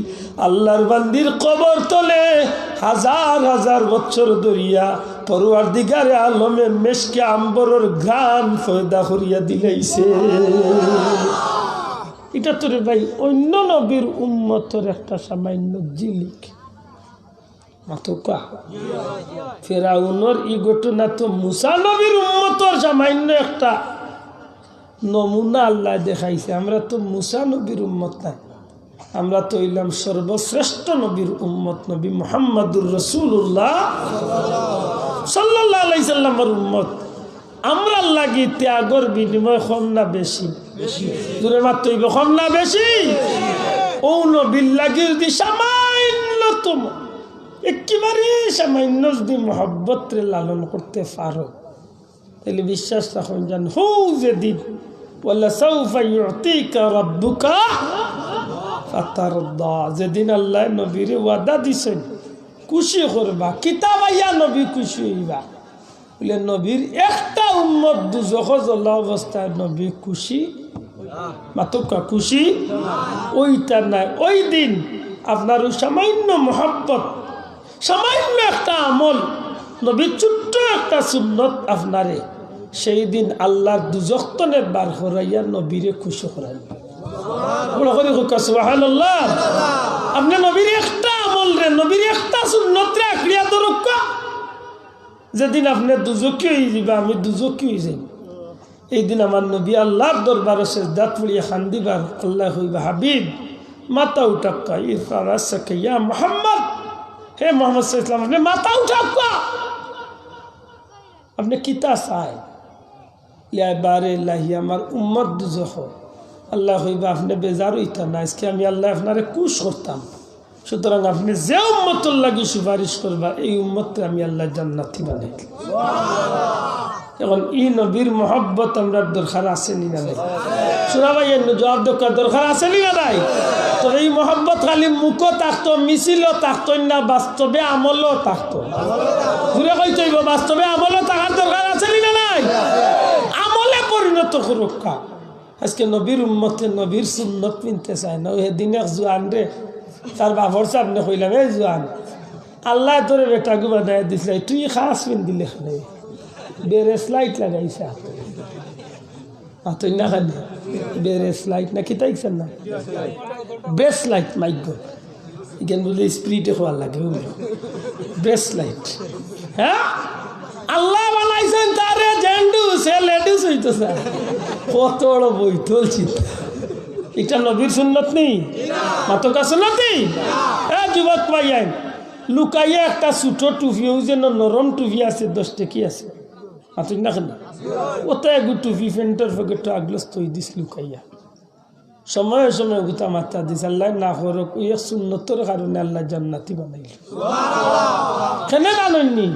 আল্লাহর বান্দির কবর তলে হাজার হাজার বছর ধরিয়া পরওয়ারদিগারে আলমে মেশকে আম্বরের ঘ্রাণ ফয়দা করিয়া দিলাইছে। এটা তো রে ভাই অন্য নবীর উম্মতের একটা সামান্য জিলিক মাতকা। ফেরাউনের ই ঘটনা তো মুসা নবীর উম্মতের সামান্য একটা নমুনা আল্লাহ দেখাইছে। আমরা তো মুসা নবীর উম্মত না, আমরা তো হইলাম সর্বশ্রেষ্ঠ নবীর উম্মত, নবী মুহাম্মদুর রাসূলুল্লাহ সাল্লাল্লাহু আলাইহি সাল্লামের উম্মত। আমরা লাগি ত্যাগর বিনিময় কম না বেশি? দূরে মাত্র কম না বেশি? ও নবীর লাগি যদি সামান্যতম একেবারে সামান্য যদি মহব্বত রে লালন করতে পারো, তাহলে বিশ্বাস রাখুন জান হু যেদিন ওয়ালা সাউফা ইউতিকা রাব্বুকা ফাতারদা, যেদিন আল্লাহ নবীরে ওয়াদা দিছেন খুশি করবা, কিতাব আইয়া নবী খুশি হইবা, বলে নবীর একটা উম্মত দুজখ জ্বলা অবস্থায় নবী খুশি মাতকা খুশি ওইটা নাই। ওই দিন আপনার সামান্য মহব্বত, সামান্য একটা আমল, নবীর ছোট্ট একটা সুন্নত আপনারে সেই দিন আল্লাহর দুজখতনে বার করাইয়া নবীরে খুশি করাইবে। সুবহানাল্লাহ। আপনি নবীর একটা আমল রে, নবীর একটা সুন্নত রে আঁকড়িয়া ধরুক, যেদিন আপনি দুজকি হয়ে যাবে, আমি দুজকি হয়ে যাই, এই দিন আমার নবী আল্লাহর দরবারে সেজদাত পড়িয়া খান্দিবার, আল্লাহ হইবা হাবিব মাথা উঠাক্কা ইরফা রাসাকা ইয়া মুহাম্মদ, হে মুহাম্মদ সাল্লাল্লাহু আলাইহি ওয়াসাল্লাম আপনি মাথা উঠাক্কা, আপনি কিতা চাই ইয়া বারে লাহি আমার উম্মত দুজখ। আল্লাহ হইবা আপনি বেজার হইতা না, আজকে আমি আল্লাহ আপনারে কুশ করতাম, সুতরাং আপনি যে উম্মতর লাগি সুপারিশ করবা এই উম্মতকে আমি আল্লাহ জান্নাতি বানাই। এখন ই নবীর মহব্বত আমরা দরকার আছে নি না নাই? শোনা ভাই জবাব দরকার আছে নি না নাই? তো এই মহব্বত খালি মুখও থাকতো, মিছিলও থাকতো না, বাস্তবে আমলও থাকতো। ঘুরে কইতে হইব বাস্তবে আমলও থাকার দরকার আছে নি না নাই? আমলে পরিণত করুকা। আজকে নবীর উম্মতে নবীর সুন্নত পিনতে চায় না। ওই দিন এক জোয়ান রে তার বাপর সামনে কইলাম, এই জোয়ান আল্লাহ তোরে বেটা গু বানাই দিছিল, তুই খাস পিন দিলে খানে বেড়ে স্লাইট লাগাইছে হাতই না খালি বেড়ে স্লাইট না কিতাইছেন না বেস লাইট মাইক এখানে বলে স্প্রিটে খোয়ার লাগে বেস লাইট। হ্যাঁ আল্লাহ বানাইছেন তারে জেন্ডু সে লেডিস হইতেছে, কত বড় বই তুলছি। এটা নবীর সুন্নত নেই, মাতকা সুন্নত নেই। যুবক ভাইয়াই লুকাইয়া একটা ছোট টুপি যেন নরম টুপি আছে 10 টাকি আছে, মাতুই না কেন ওটা এক টুপি ফেন্টার পকেট আগলস তৈ দিস লুকাইয়া, সময়ে সময়ে গুতা মাথা দিস। আল্লাহ না করক ওই সুন্নতর কারণে আল্লাহ জান্নাতি বানাইল। কেন জানেননি?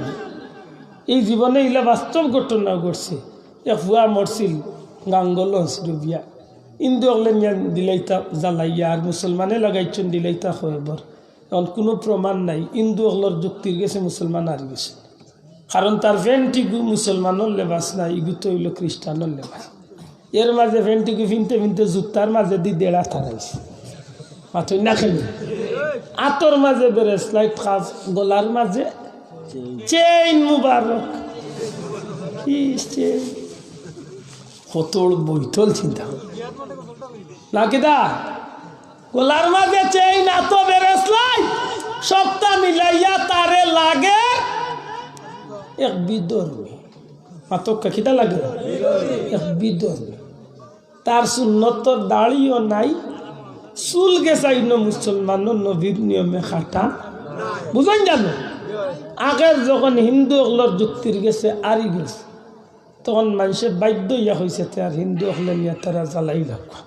এই জীবনে ইলা বাস্তব ঘটনা ঘটছে এক ভুয়া মরছিল গাঙ্গল ডুবিয়া ইন্দু অগলে নিয়া দিলাইতা জ্বালাইয়া আর মুসলমানে লাগাইছেন দিলাইতা খবর এখন কোনো প্রমাণ নাই ইন্দু অগলর যুক্তির গেছে মুসলমান আর গেছে কারণ তার ভেন্টিগু মুসলমানের লেবাস না ইগু তো হইল খ্রিস্টানের লেবাস এর মাঝে ভেন্টিগু ফিনতে ফিনতে জুতার মাঝে দি দেড়া থারাইছে মাথুই না খেলি আতর মাঝে বেড়ে স্লাইট খাস গলার মাঝে চেইন মুবারক কি চেইন কতল বইতল চিন্তা নাকি দা গলার মাঝে চেইন এত বেড়ে স্লাইট সবটা মিলাইয়া তারে লাগে এক বিধর্মী মাতকা খিদা লাগে এক বিধর্মী তার সুন্নতর দাড়িও নাই চুল গেছাই মুসলমান নবীর নিয়মে খাটা বুঝেন জানো আগের যখন হিন্দু অগলর যুক্তির গেছে আরি গেছে তখন মানুষের বাধ্য ইয়া হয়েছে তার হিন্দু অগলে নিয়ে তারা জ্বালাই রাখা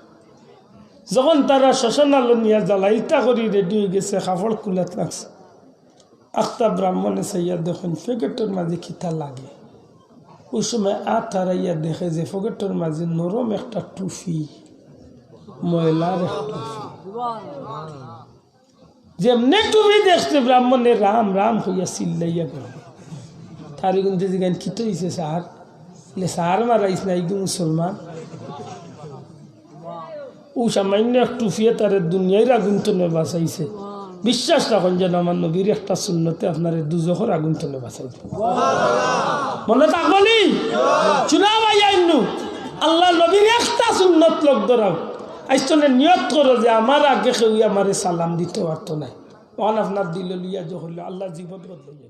যখন তারা শ্মশান আলো নিয়ে জ্বালাইটা করি রেডি হয়ে গেছে কাপড় কুলাত রাখছে আখতা ব্রাহ্মণে সাইয়া দেখেন ফেকেটের মাঝে খিতা লাগে ওই সময় তারাইয়া দেখে যে ফেকেটের মাঝে নরম একটা টুফি ময়লার এক টুফি যেমনি টুফি দেখছে ব্রাহ্মণে রাম রাম হইয়া চিল্লাইয়া গেল তারি কিন্তু যেখান খিত হয়েছে সার সার মারাইস না একদম মুসলমান ও সামান্য এক টুফিয়ে তার দুনিয়ার আগুন তো বাঁচাইছে বিশ্বাস রাখুন যেন আমার নবীর একটা শূন্যতে আপনার দুজখর আগুন তলে বাঁচাইছে মনে থাকবনি চুনা ভাই আইনু আল্লাহ নবীর একটা সুন্নত লোক ধরাও আইসনে নিয়ত করো যে আমার আগে কেউ আমার সালাম দিতে পারতো না ওখান আপনার দিল লিয়া যখন আল্লাহ জীবন বদলে